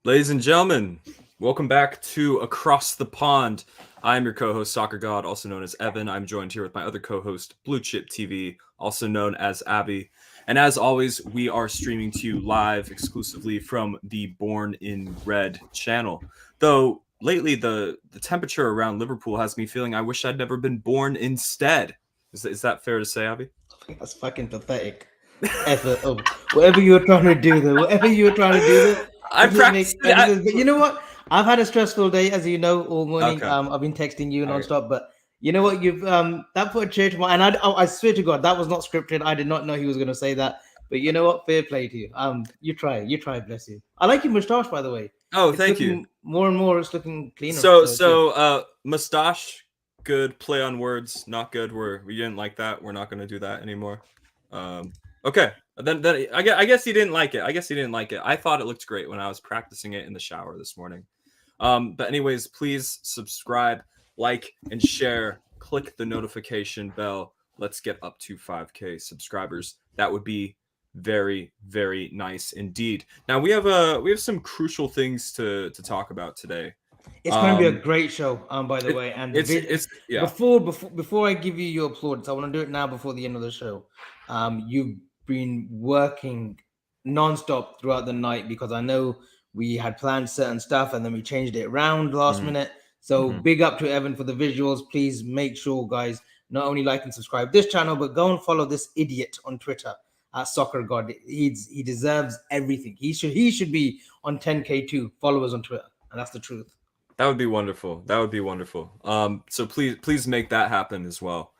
Ladies and gentlemen, welcome back to Across the Pond. I'm your co-host, SawkurGod, also known as Evan. I'm joined here with my other co-host, BlueChipTV, also known as Abby. And as always, we are streaming to you live exclusively from the Born in Red channel. Though lately the temperature around Liverpool has me feeling I wish I'd never been born instead. Is that fair to say, Abby? That's fucking pathetic. Effort of whatever you were trying to do there. Whatever you were trying to do there I doesn't make practiced. any sense. But you know what? I've had a stressful day, as you know, all morning. Okay. I've been texting you All right. nonstop. But you know what? You've that put a cheer to my. And I swear to God, that was not scripted. I did not know he was going to say that. But you know what? Fair play to you. You try. Bless you. I like your moustache, by the way. Oh, It's thank you. looking more and more. It's looking cleaner. So, It's good. mustache, good play on words. Not good. We didn't like that. We're not going to do that anymore. Okay. Then I guess he didn't like it. I thought it looked great when I was practicing it in the shower this morning. But anyways, please subscribe, like, and share. Click the notification bell. Let's get up to 5K subscribers. That would be very, very nice indeed. Now we have some crucial things to talk about today. It's going to be a great show, by the way. And yeah. before I give you your plaudits, I want to do it now before the end of the show. You've been working nonstop throughout the night because I know we had planned certain stuff and then we changed it around last minute. So big up to Evan for the visuals. Please make sure, guys, not only like and subscribe this channel, but go and follow this idiot on Twitter at SawkurGod. He deserves everything. He should be on 10K too followers on Twitter, and that's the truth. That would be wonderful. So please make that happen as well.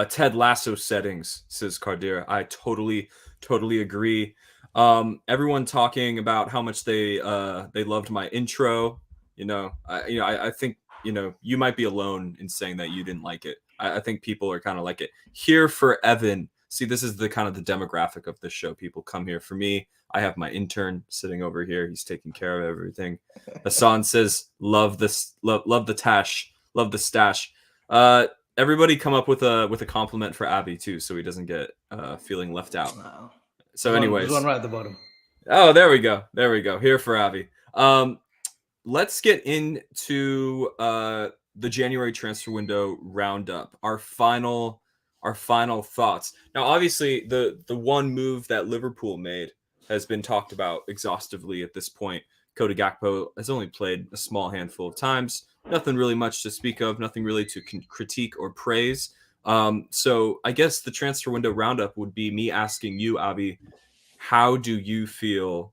Ted Lasso settings, says Cardir. I totally agree. Everyone talking about how much they loved my intro. I think you might be alone in saying that you didn't like it. I think people are kind of like it. Here for Evan. See, this is the kind of the demographic of this show. People come here for me. I have my intern sitting over here. He's taking care of everything. Hassan says, love this, love the tash, love the stash. Everybody come up with a compliment for Abby too, so he doesn't get feeling left out. Wow. So anyways. There's one right at the bottom. Oh, there we go. Here for Abby. Let's get into the January transfer window roundup. Our final thoughts. Now, obviously, the one move that Liverpool made has been talked about exhaustively at this point. Cody Gakpo has only played a small handful of times. Nothing really much to speak of. Nothing really to critique or praise. So I guess the transfer window roundup would be me asking you, Abby, how do you feel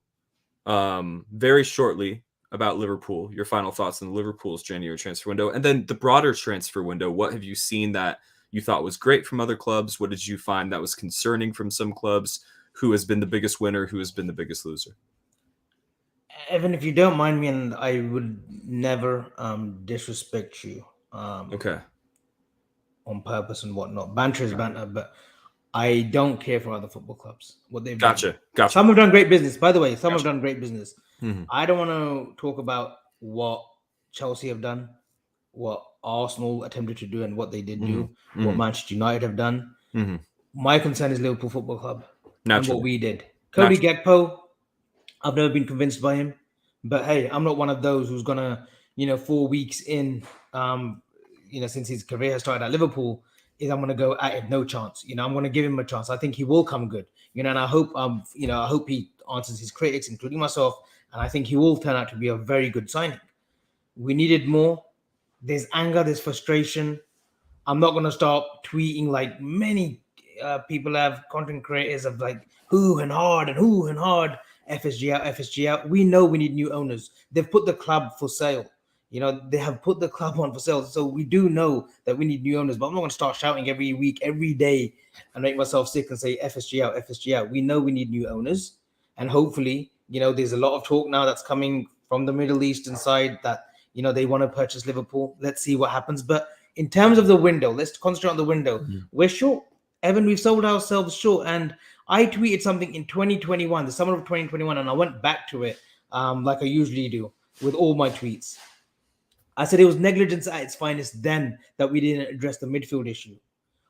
very shortly about Liverpool, your final thoughts on Liverpool's January transfer window, and then the broader transfer window? What have you seen that you thought was great from other clubs? What did you find that was concerning from some clubs? Who has been the biggest winner? Who has been the biggest loser? Evan, if you don't mind me, and I would never disrespect you Okay. on purpose and whatnot. Banter is banter, but I don't care for other football clubs. What they've done. Gotcha. Some have done great business. By the way, some have done great business. Mm-hmm. I don't want to talk about what Chelsea have done, what Arsenal attempted to do and what they did do, what Manchester United have done. My concern is Liverpool Football Club. And what we did. Cody Gakpo, I've never been convinced by him. But hey, I'm not one of those who's gonna, 4 weeks in, since his career has started at Liverpool, I'm gonna go at it, no chance. I'm gonna give him a chance. I think he will come good. And I hope I hope he answers his critics, including myself, and I think he will turn out to be a very good signing. We needed more. There's anger, there's frustration. I'm not gonna start tweeting like many people have, content creators of like who and hard, FSG out. We know we need new owners. They've put the club for sale. They have put the club on for sale. So we do know that we need new owners, but I'm not going to start shouting every week, every day and make myself sick and say FSG out. We know we need new owners. And hopefully, there's a lot of talk now that's coming from the Middle Eastern side that, they want to purchase Liverpool. Let's see what happens. But in terms of the window, let's concentrate on the window. We're short. Evan, we've sold ourselves short. And I tweeted something in 2021, the summer of 2021, and I went back to it like I usually do with all my tweets. I said it was negligence at its finest then that we didn't address the midfield issue.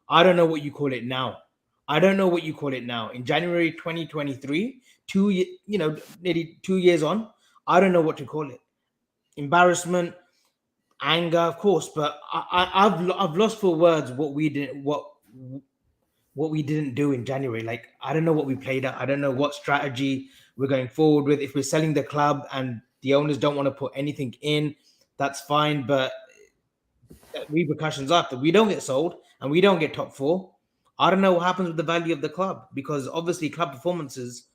I don't know what you call it now. In January 2023, nearly 2 years on, I don't know what to call it. Embarrassment, anger, of course, but I've lost for words what we didn't do in January. Like, I don't know what we played at. I don't know what strategy we're going forward with. If we're selling the club and the owners don't want to put anything in, that's fine. But repercussions after we don't get sold and we don't get top four, I don't know what happens with the value of the club, because obviously club performances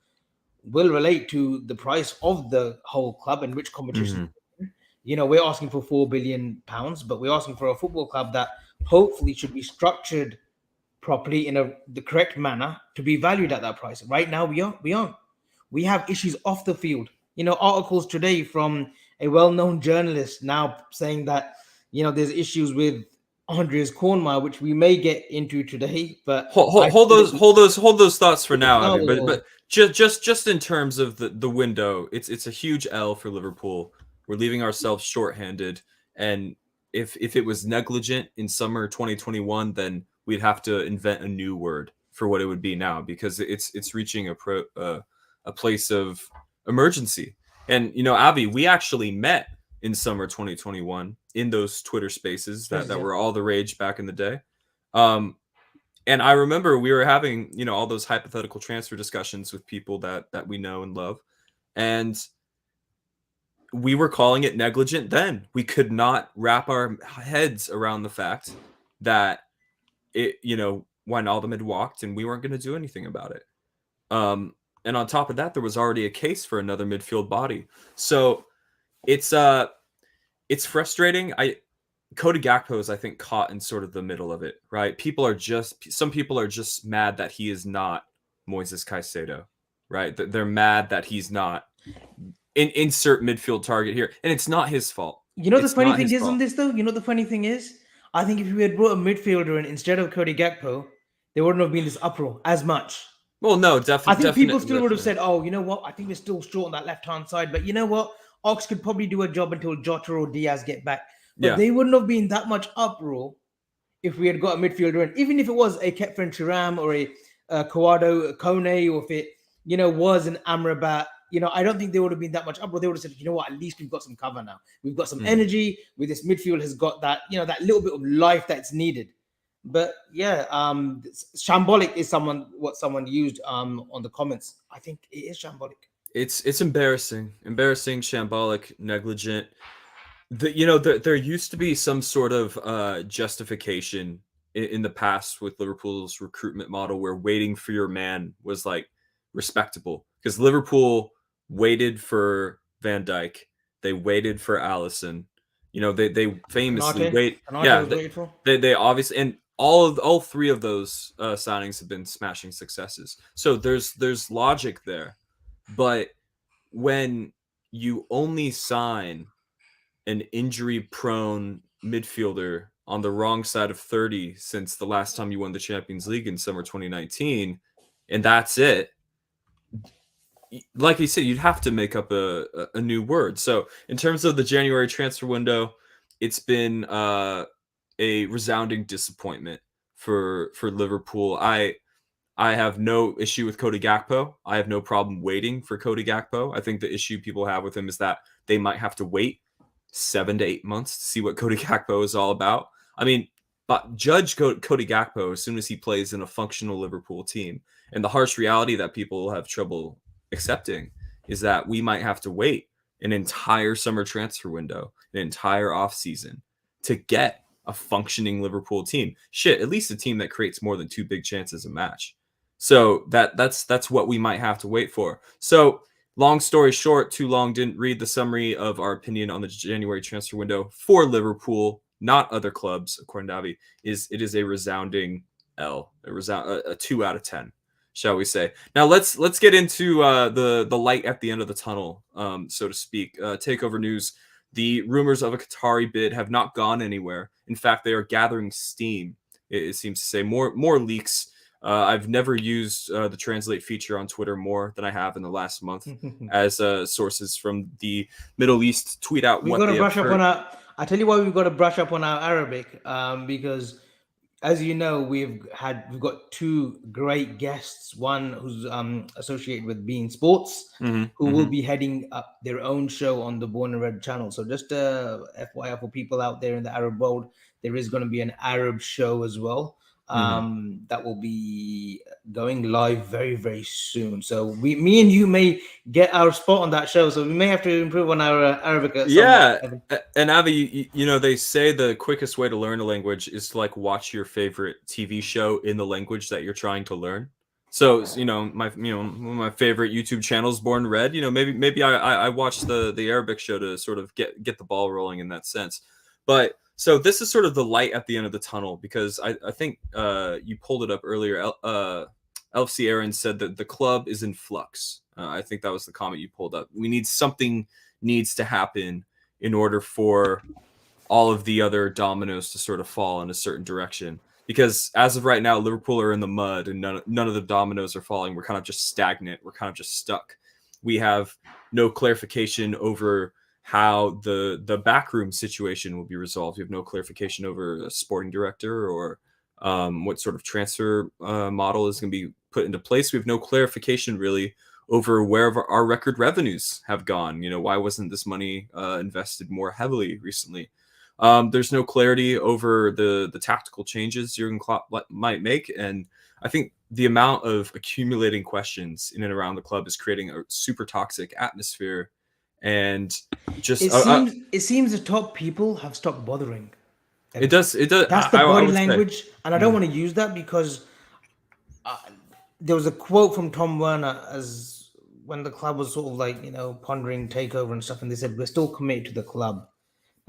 will relate to the price of the whole club and which competition. You know, we're asking for £4 billion, but we're asking for a football club that hopefully should be structured properly in the correct manner to be valued at that price. Right now, we aren't. We have issues off the field. You know, articles today from a well-known journalist now saying that, you know, there's issues with Andreas Kornmaier, which we may get into today. But hold those thoughts for now, Avi. But just in terms of the window, it's a huge L for Liverpool. We're leaving ourselves shorthanded, and if it was negligent in summer 2021, then we'd have to invent a new word for what it would be now, because it's reaching a place of emergency. And you know, Avi, we actually met in summer 2021 in those Twitter spaces that were all the rage back in the day. And I remember we were having, you know, all those hypothetical transfer discussions with people that we know and love, and we were calling it negligent then. We could not wrap our heads around the fact that it, you know, Wijnaldum had walked and we weren't going to do anything about it. And on top of that, there was already a case for another midfield body. So it's frustrating. Cody Gakpo is, I think, caught in sort of the middle of it, right? Some people are just mad that he is not Moises Caicedo, right? They're mad that he's not insert midfield target here, and it's not his fault. You know, the funny thing is on this, though? You know, the funny thing is, I think if we had brought a midfielder in instead of Cody Gakpo, there wouldn't have been this uproar as much. Well, no, definitely. I think people still would have said, oh, you know what? I think we're still short on that left-hand side. But you know what? Ox could probably do a job until Jota or Diaz get back. But they wouldn't have been that much uproar if we had got a midfielder in. Even if it was a Kephren Thuram or a Kawado Kone, or if it, you know, was an Amrabat, you know, I don't think there would have been that much uproar. They would have said, you know what? At least we've got some cover now. We've got some energy. With this midfield has got that, you know, that little bit of life that's needed. But yeah, shambolic is what someone used on the comments. I think it is shambolic. It's embarrassing, shambolic, negligent. You know, there used to be some sort of justification in the past with Liverpool's recruitment model where waiting for your man was like respectable, because Liverpool waited for Van Dijk, they waited for Alisson. You know, they famously wait. They obviously, and all three of those signings have been smashing successes. So there's logic there. But when you only sign an injury-prone midfielder on the wrong side of 30 since the last time you won the Champions League in summer 2019, and that's it, like you said, you'd have to make up a new word. So in terms of the January transfer window, it's been a resounding disappointment for Liverpool. I have no issue with Cody Gakpo. I have no problem waiting for Cody Gakpo. I think the issue people have with him is that they might have to wait 7 to 8 months to see what Cody Gakpo is all about. I mean, but judge Cody Gakpo as soon as he plays in a functional Liverpool team. And the harsh reality that people have trouble accepting is that we might have to wait an entire summer transfer window, an entire offseason to get a functioning Liverpool team. Shit, at least a team that creates more than 2 big chances a match. So that's what we might have to wait for. So long story short, too long didn't read the summary of our opinion on the January transfer window for Liverpool, not other clubs, according to Avi. It is a resounding L, a 2 out of 10, shall we say. Now let's get into the light at the end of the tunnel, so to speak. Takeover news: the rumors of a Qatari bid have not gone anywhere. In fact, they are gathering steam. It seems to say more leaks. I've never used the translate feature on Twitter more than I have in the last month, as sources from the Middle East tweet out what they have heard. I tell you why we've got to brush up on our Arabic, because as you know, we've got two great guests. One who's associated with Bein Sports, who will be heading up their own show on the Born and Red channel. So just FYI for people out there in the Arab world, there is going to be an Arab show as well. That will be going live very, very soon. So me and you may get our spot on that show. So we may have to improve on our Arabic. Yeah, and Avi, you know, they say the quickest way to learn a language is to like watch your favorite TV show in the language that you're trying to learn. So you know, one of my favorite YouTube channels, Born Red. You know, maybe I watched the Arabic show to sort of get the ball rolling in that sense. But so this is sort of the light at the end of the tunnel, because I think you pulled it up earlier. LFC Aaron said that the club is in flux. I think that was the comment you pulled up. We need something needs to happen in order for all of the other dominoes to sort of fall in a certain direction. Because as of right now, Liverpool are in the mud and none of the dominoes are falling. We're kind of just stagnant. We're kind of just stuck. We have no clarification over how the backroom situation will be resolved. We have no clarification over a sporting director or what sort of transfer model is going to be put into place. We have no clarification really over where our record revenues have gone. You know, why wasn't this money invested more heavily recently? There's no clarity over the tactical changes Jurgen Klopp might make. And I think the amount of accumulating questions in and around the club is creating a super toxic atmosphere. And just it seems the top people have stopped bothering. It does. That's the body language. And I don't want to use that because there was a quote from Tom Werner as when the club was sort of like, you know, pondering takeover and stuff, and they said, we're still committed to the club.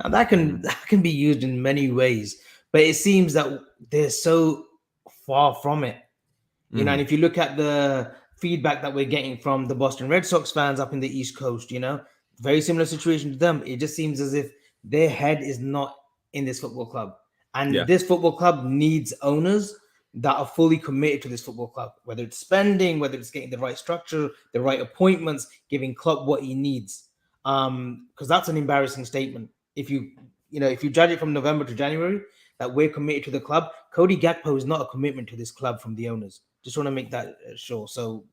Now that can be used in many ways, but it seems that they're so far from it. You know, and if you look at the feedback that we're getting from the Boston Red Sox fans up in the East Coast, you know, very similar situation to them. It just seems as if their head is not in this football club. And this football club needs owners that are fully committed to this football club, whether it's spending, whether it's getting the right structure, the right appointments, giving Klopp what he needs. Because that's an embarrassing statement. If you judge it from November to January, that we're committed to the club, Cody Gakpo is not a commitment to this club from the owners. Just want to make that sure. So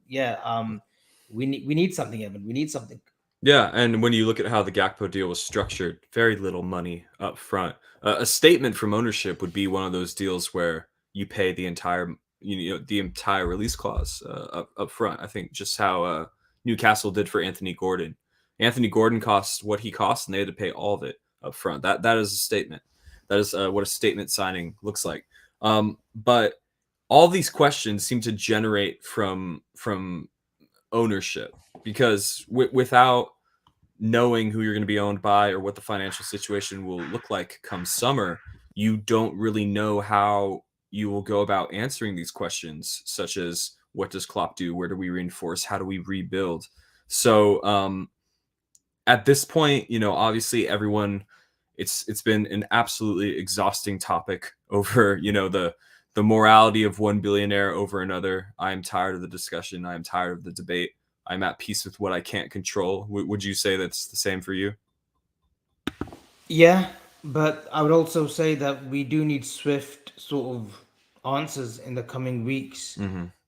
we need something, Evan. We need something. Yeah, and when you look at how the Gakpo deal was structured, very little money up front. A statement from ownership would be one of those deals where you pay the entire release clause up front. I think just how Newcastle did for Anthony Gordon. Anthony Gordon cost what he cost, and they had to pay all of it up front. That is a statement. That is what a statement signing looks like. But all these questions seem to generate from ownership, because without knowing who you're going to be owned by or what the financial situation will look like come summer, you don't really know how you will go about answering these questions, such as what does Klopp do? Where do we reinforce? How do we rebuild? So at this point, you know, obviously everyone, it's been an absolutely exhausting topic over, you know, the morality of one billionaire over another. I am tired of the discussion. I am tired of the debate. I'm at peace with what I can't control. Would you say that's the same for you? Yeah, but I would also say that we do need swift sort of answers in the coming weeks.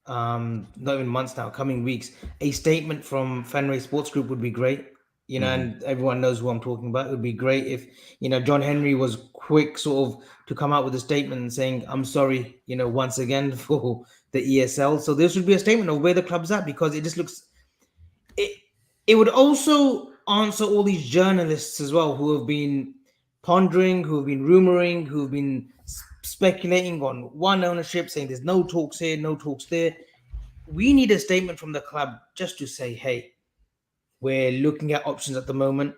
Not even months now, coming weeks. A statement from Fenway Sports Group would be great. You know, and everyone knows who I'm talking about. It would be great if, you know, John Henry was quick sort of to come out with a statement and saying, I'm sorry, you know, once again for the ESL. So there should be a statement of where the club's at, because it just looks, it would also answer all these journalists as well who have been pondering, who have been rumoring, who have been speculating on one ownership, saying there's no talks here, no talks there. We need a statement from the club just to say, hey, we're looking at options at the moment.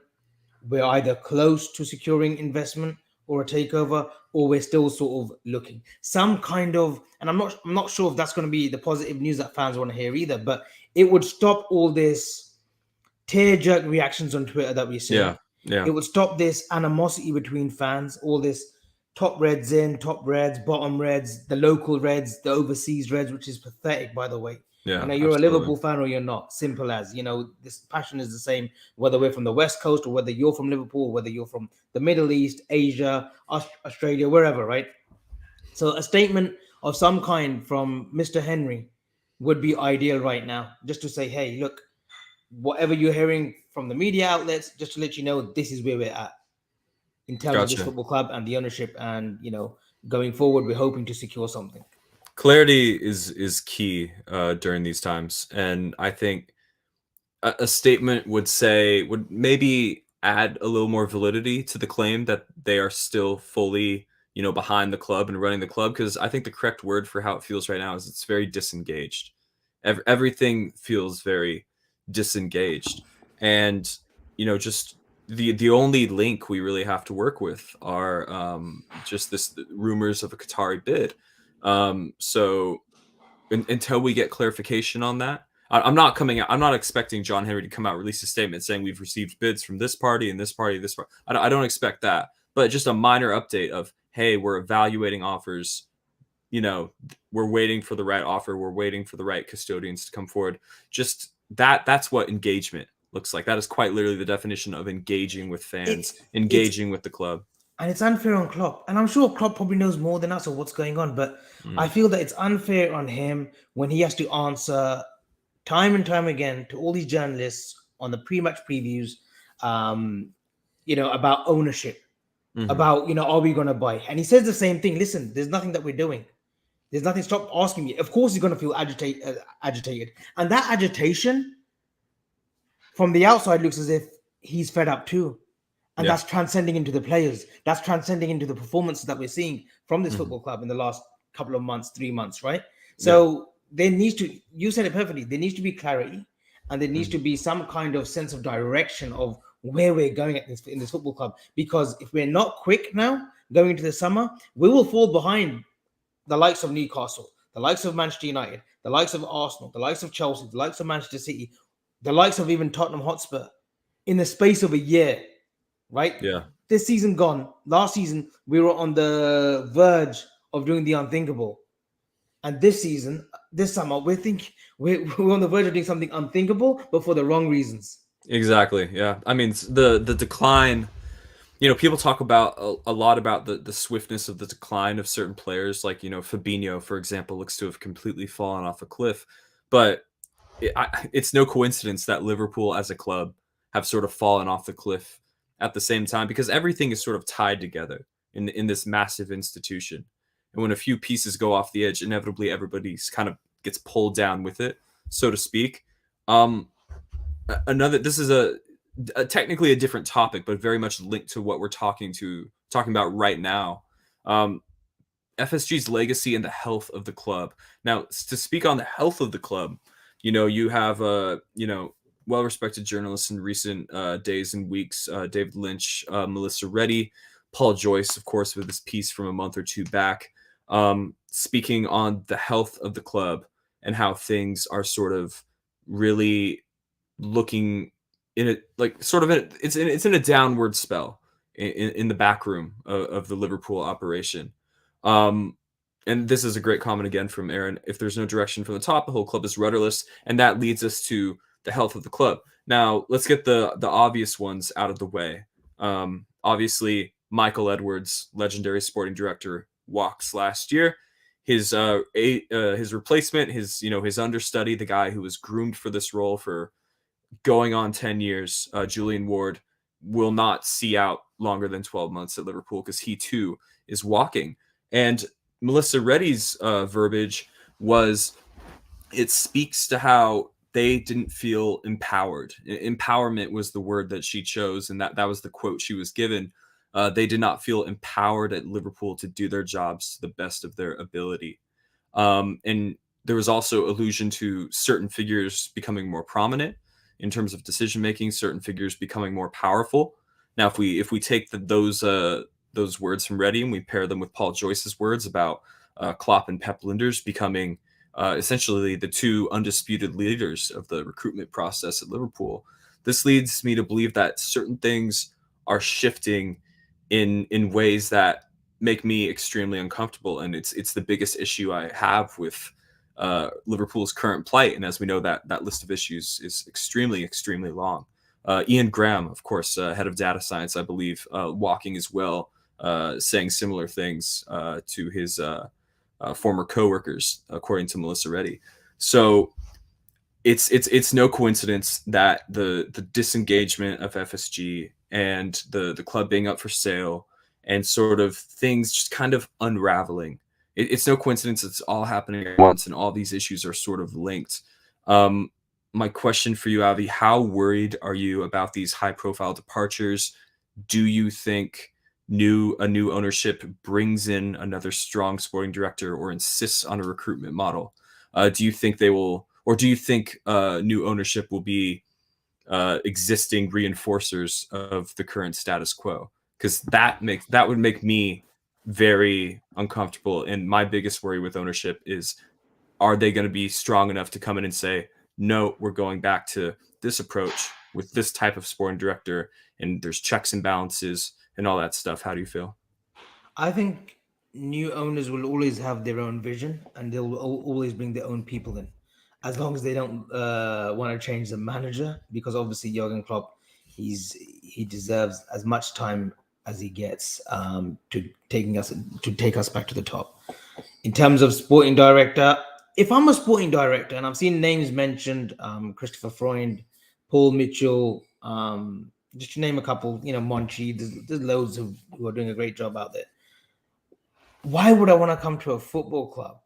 We're either close to securing investment or a takeover, or we're still sort of looking. Some kind of, and I'm not sure if that's going to be the positive news that fans want to hear either, but it would stop all this tear-jerk reactions on Twitter that we see. Yeah. It would stop this animosity between fans, all this top Reds in, top Reds, bottom Reds, the local Reds, the overseas Reds, which is pathetic, by the way. Yeah, you know, you're absolutely a Liverpool fan or you're not. Simple as, you know, this passion is the same, whether we're from the West Coast or whether you're from Liverpool, whether you're from the Middle East, Asia, Australia, wherever, right? So a statement of some kind from Mr. Henry would be ideal right now, just to say, hey, look, whatever you're hearing from the media outlets, just to let you know, this is where we're at in terms of this Gotcha. football club and the ownership. And, going forward, we're hoping to secure something. Clarity is key during these times, and I think a statement would maybe add a little more validity to the claim that they are still fully, behind the club and running the club. Because I think the correct word for how it feels right now is it's very disengaged. Everything feels very disengaged, and just the only link we really have to work with are just this rumors of a Qatari bid. So until we get clarification on that, I'm not expecting John Henry to come out and release a statement saying we've received bids from this party and this party, this party. I don't expect that, but just a minor update of, hey, we're evaluating offers. We're waiting for the right offer. We're waiting for the right custodians to come forward. Just that's what engagement looks like. That is quite literally the definition of engaging with fans, engaging with the club. And it's unfair on Klopp. And I'm sure Klopp probably knows more than us of what's going on. But I feel that it's unfair on him when he has to answer time and time again to all these journalists on the pre-match previews, about ownership, about, are we going to buy? And he says the same thing. Listen, there's nothing that we're doing. There's nothing. Stop asking me. Of course he's going to feel agitated. And that agitation from the outside looks as if he's fed up too. And that's transcending into the players. That's transcending into the performances that we're seeing from this football club in the last couple of months, 3 months, right? So there needs to, you said it perfectly, there needs to be clarity, and there needs to be some kind of sense of direction of where we're going in this football club. Because if we're not quick now, going into the summer, we will fall behind the likes of Newcastle, the likes of Manchester United, the likes of Arsenal, the likes of Chelsea, the likes of Manchester City, the likes of even Tottenham Hotspur in the space of a year. Right? Yeah. This season gone. Last season, we were on the verge of doing the unthinkable. And this summer, we're on the verge of doing something unthinkable, but for the wrong reasons. Exactly. Yeah. I mean, the decline, people talk about a lot about the swiftness of the decline of certain players. Like, Fabinho, for example, looks to have completely fallen off a cliff. But it's no coincidence that Liverpool as a club have sort of fallen off the cliff at the same time, because everything is sort of tied together in this massive institution. And when a few pieces go off the edge, inevitably everybody's kind of gets pulled down with it, so to speak. This is a technically a different topic, but very much linked to what we're talking about right now. FSG's legacy and the health of the club. Now, to speak on the health of the club, you have well-respected journalists in recent days and weeks, David Lynch, Melissa Reddy, Paul Joyce, of course, with this piece from a month or two back, speaking on the health of the club and how things are sort of really looking it's in a downward spell in the back room of the Liverpool operation. And this is a great comment again from Aaron. If there's no direction from the top, the whole club is rudderless, and that leads us to the health of the club. Now, let's get the obvious ones out of the way. Obviously, Michael Edwards, legendary sporting director, walks last year. His replacement, his understudy, the guy who was groomed for this role for going on 10 years, Julian Ward, will not see out longer than 12 months at Liverpool because he too is walking. And Melissa Reddy's verbiage was, it speaks to how they didn't feel empowered. Empowerment was the word that she chose, and that was the quote she was given. They did not feel empowered at Liverpool to do their jobs to the best of their ability. And there was also allusion to certain figures becoming more prominent in terms of decision making, certain figures becoming more powerful. Now, if we take those words from Reddy and we pair them with Paul Joyce's words about Klopp and Pep Linders becoming essentially the two undisputed leaders of the recruitment process at Liverpool, this leads me to believe that certain things are shifting in ways that make me extremely uncomfortable. And it's the biggest issue I have with Liverpool's current plight. And as we know, that list of issues is extremely, extremely long. Ian Graham, of course, head of data science, I believe, walking as well, saying similar things to his former coworkers, according to Melissa Reddy. So it's no coincidence that the disengagement of FSG and the club being up for sale and sort of things just kind of unraveling. It's no coincidence it's all happening at once and all these issues are sort of linked. My question for you, Avi, how worried are you about these high profile departures? Do you think a new ownership brings in another strong sporting director or insists on a recruitment model? Do you think they will, or do you think new ownership will be existing reinforcers of the current status quo? Because that would make me very uncomfortable. And my biggest worry with ownership is, are they going to be strong enough to come in and say, no, we're going back to this approach with this type of sporting director, and there's checks and balances and all that stuff? How do you feel? I think new owners will always have their own vision, and they'll always bring their own people in, as long as they don't want to change the manager. Because obviously Jurgen Klopp, he deserves as much time as he gets to take us back to the top. In terms of sporting director, if I'm a sporting director and I've seen names mentioned, Christopher Freund, Paul Mitchell, just to name a couple, Monchi, there's loads who are doing a great job out there. Why would I want to come to a football club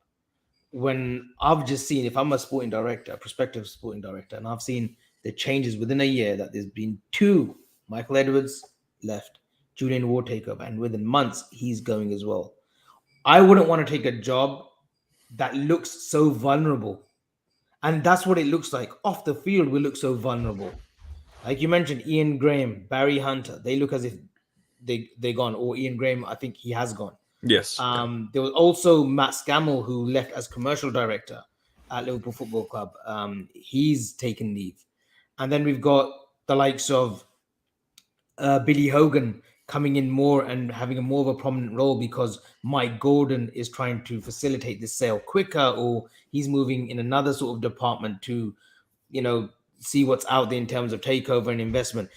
when I've just seen, if I'm a sporting director, a prospective sporting director, and I've seen the changes within a year, that there's been 2, Michael Edwards left, Julian Ward takeover, and within months he's going as well. I wouldn't want to take a job that looks so vulnerable. And that's what it looks like. Off the field, we look so vulnerable. Like you mentioned, Ian Graham, Barry Hunter, they look as if they're gone. Or Ian Graham, I think he has gone. Yes. There was also Matt Scammell, who left as commercial director at Liverpool Football Club. He's taken leave. And then we've got the likes of Billy Hogan coming in more and having a more of a prominent role because Mike Gordon is trying to facilitate the sale quicker, or he's moving in another sort of department to, see what's out there in terms of takeover and investment.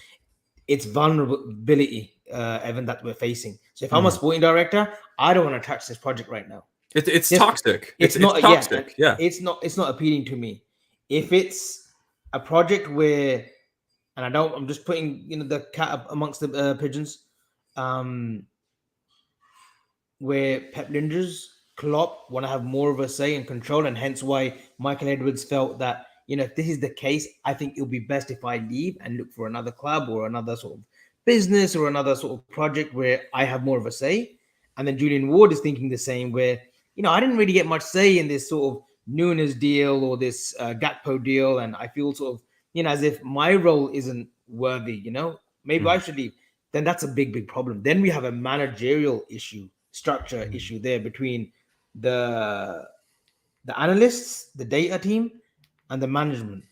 It's vulnerability, Evan, that we're facing. So if I'm a sporting director, I don't want to touch this project right now. It's toxic. It's not toxic. Yeah. It's not appealing to me. If it's a project where, and I'm just putting the cat up amongst the pigeons, where Pep Linders, Klopp want to have more of a say and control, and hence why Michael Edwards felt that, if this is the case, I think it'll be best if I leave and look for another club or another sort of business or another sort of project where I have more of a say. And then Julian Ward is thinking the same, where, I didn't really get much say in this sort of Nunes deal or this Gakpo deal, and I feel sort of, as if my role isn't worthy, maybe I should leave. Then that's a big problem. Then we have a managerial structure issue there between the analysts, the data team, and the management.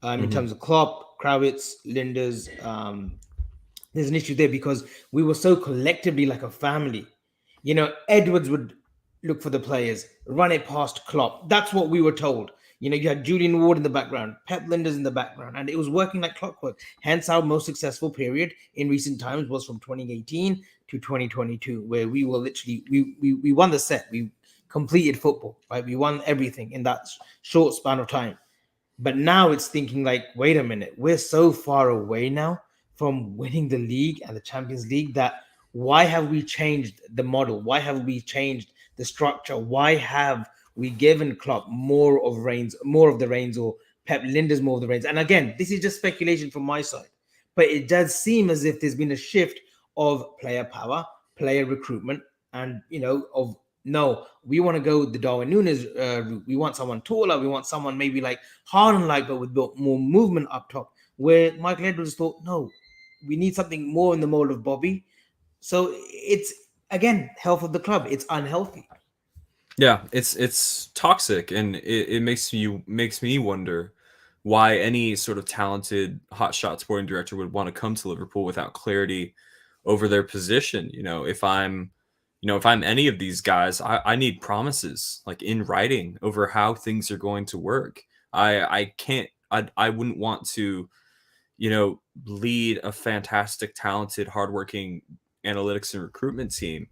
In terms of Klopp, Kravitz, Linders, there's an issue there because we were so collectively like a family. Edwards would look for the players, run it past Klopp. That's what we were told. You had Julian Ward in the background, Pep Linders in the background, and it was working like clockwork. Hence, our most successful period in recent times was from 2018 to 2022, where we were literally, we won the set. We completed football, right? We won everything in that short span of time. But now it's thinking like, wait a minute, we're so far away now from winning the league and the Champions League that why have we changed the model? Why have we changed the structure? Why have we given Klopp more of the reins, or Pep Linders more of the reins? And again, this is just speculation from my side, but it does seem as if there's been a shift of player power, player recruitment, and no, we want to go the Darwin Nunes route. We want someone taller. We want someone maybe like Haaland-like, but with more movement up top. Where Michael Edwards thought, no, we need something more in the mold of Bobby. So it's, again, health of the club. It's unhealthy. Yeah, it's toxic, and it makes me wonder why any sort of talented hotshot sporting director would want to come to Liverpool without clarity over their position. If I'm any of these guys, I need promises like in writing over how things are going to work. I wouldn't want to, lead a fantastic, talented, hardworking analytics and recruitment team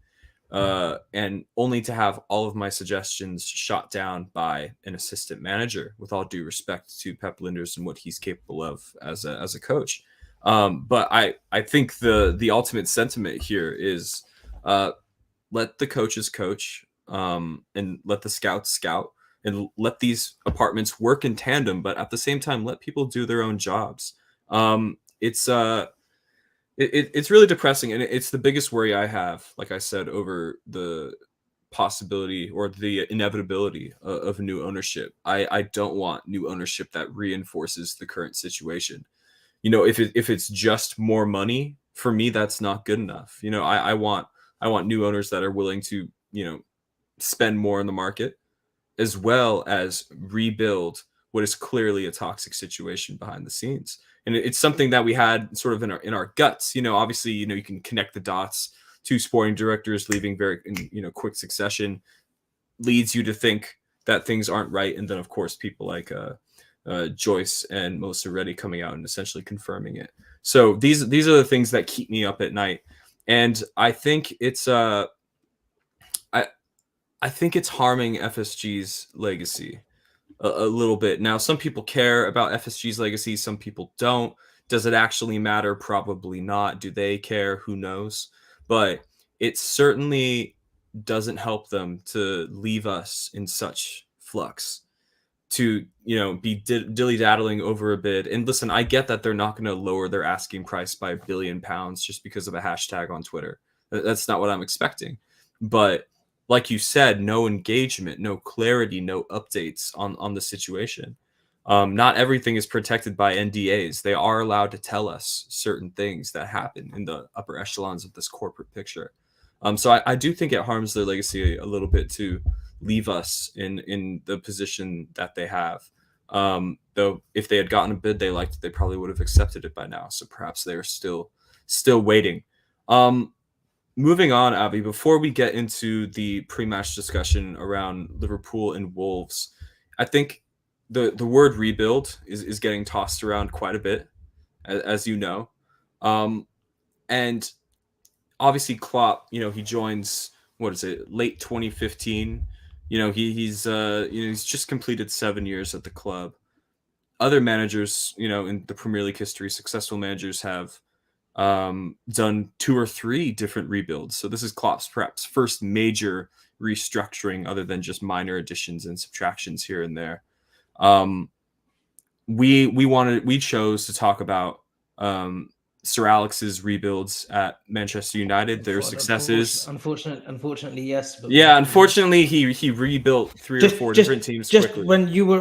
and only to have all of my suggestions shot down by an assistant manager, with all due respect to Pep Linders and what he's capable of as a coach. But I think the ultimate sentiment here is let the coaches coach, and let the scouts scout, and let these apartments work in tandem, but at the same time let people do their own jobs. It's really depressing, and it's the biggest worry I have, like I said, over the possibility or the inevitability of new ownership. I don't want new ownership that reinforces the current situation. If it's just more money, for me, that's not good enough. I want new owners that are willing to, spend more in the market, as well as rebuild what is clearly a toxic situation behind the scenes. And it's something that we had sort of in our guts. Obviously, you can connect the dots. Two sporting directors leaving in quick succession leads you to think that things aren't right. And then, of course, people like Joyce and Melissa Reddy coming out and essentially confirming it. So these are the things that keep me up at night. And I think it's I think it's harming FSG's legacy a little bit. Now, some people care about FSG's legacy, some people don't. Does it actually matter? Probably not. Do they care? Who knows? But it certainly doesn't help them to leave us in such flux, to be dilly-daddling over a bid. And listen, I get that they're not going to lower their asking price by £1 billion just because of a hashtag on Twitter. That's not what I'm expecting. But like you said, no engagement, no clarity, no updates on the situation. Not everything is protected by NDAs. They are allowed to tell us certain things that happen in the upper echelons of this corporate picture. So I do think it harms their legacy a little bit to leave us in the position that they have. Though if they had gotten a bid they liked, they probably would have accepted it by now. So perhaps they're still waiting. Moving on, Abby, before we get into the pre-match discussion around Liverpool and Wolves, I think the word rebuild is getting tossed around quite a bit, as you know. And obviously Klopp, he joins, what is it, late 2015. He's just completed 7 years at the club. Other managers, in the Premier League history, successful managers have done 2 or 3 different rebuilds. So this is Klopp's perhaps first major restructuring, other than just minor additions and subtractions here and there. We chose to talk about Sir Alex's rebuilds at Manchester United, their successes. Unfortunately, yes. But yeah, unfortunately, he rebuilt 3 or 4 different teams quickly. When you were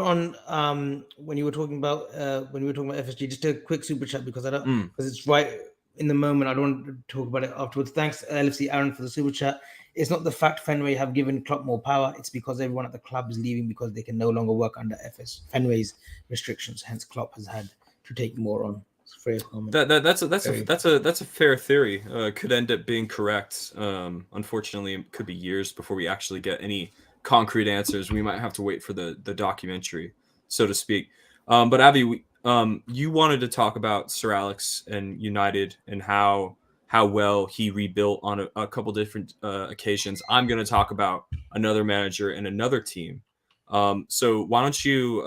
talking about FSG, just a quick super chat, because because it's right in the moment. I don't want to talk about it afterwards. Thanks, LFC Aaron, for the super chat. It's not the fact Fenway have given Klopp more power. It's because everyone at the club is leaving because they can no longer work under Fenway's restrictions. Hence, Klopp has had to take more on. That's a fair theory. Could end up being correct. Unfortunately, it could be years before we actually get any concrete answers. We might have to wait for the documentary, so to speak. But Abby, you wanted to talk about Sir Alex and United and how well he rebuilt on a couple different occasions. I'm going to talk about another manager and another team. So why don't you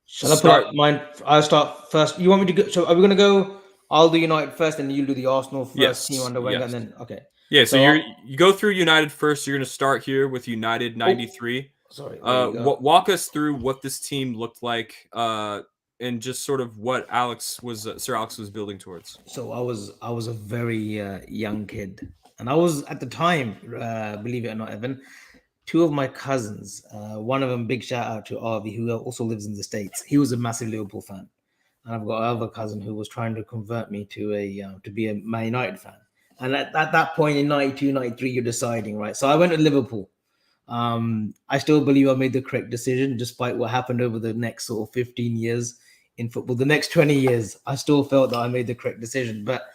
shall I put up mine? I'll start first. You want me to go? So are we going to go? I'll do United first, and you'll do the Arsenal first, team under Wenger, and then okay. Yeah, so you go through United first. You're going to start here with United 93. Sorry. Walk us through what this team looked like, and just sort of what Sir Alex was building towards. So I was a very young kid, and I was at the time, believe it or not, Evan, 2 of my cousins, one of them, big shout out to Arvi, who also lives in the States. He was a massive Liverpool fan. And I've got another cousin who was trying to convert me to be a Man United fan. And at that point in 92, 93, you're deciding, right? So I went to Liverpool. I still believe I made the correct decision, despite what happened over the next sort of 15 years in football. The next 20 years, I still felt that I made the correct decision. But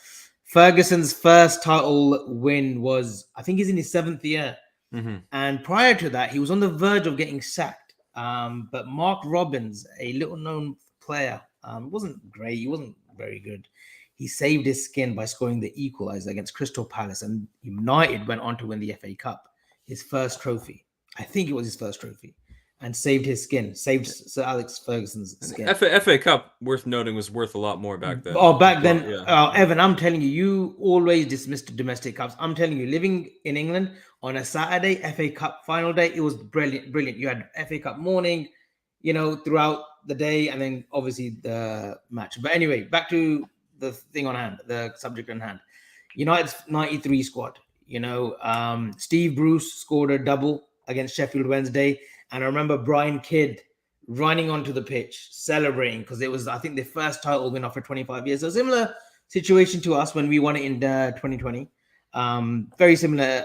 Ferguson's first title win was, I think he's in his 7th year. Mm-hmm. And prior to that, he was on the verge of getting sacked. But Mark Robbins, a little-known player, wasn't great. He wasn't very good. He saved his skin by scoring the equaliser against Crystal Palace, and United went on to win the FA Cup. his first trophy. I think it was his first trophy, and saved his skin, saved Sir Alex Ferguson's skin. FA Cup, worth noting, was worth a lot more back then. Oh, back then, yeah. Evan, I'm telling you, you always dismissed domestic cups. I'm telling you, living in England on a Saturday, FA Cup final day, it was brilliant. You had FA Cup morning, throughout the day, and then obviously the match. But anyway, back to the thing on hand, the subject on hand. United's 93 squad. Steve Bruce scored a double against Sheffield Wednesday, and I remember Brian Kidd running onto the pitch, celebrating, because it was, I think, the first title win after 25 years. So similar situation to us when we won it in 2020. Very similar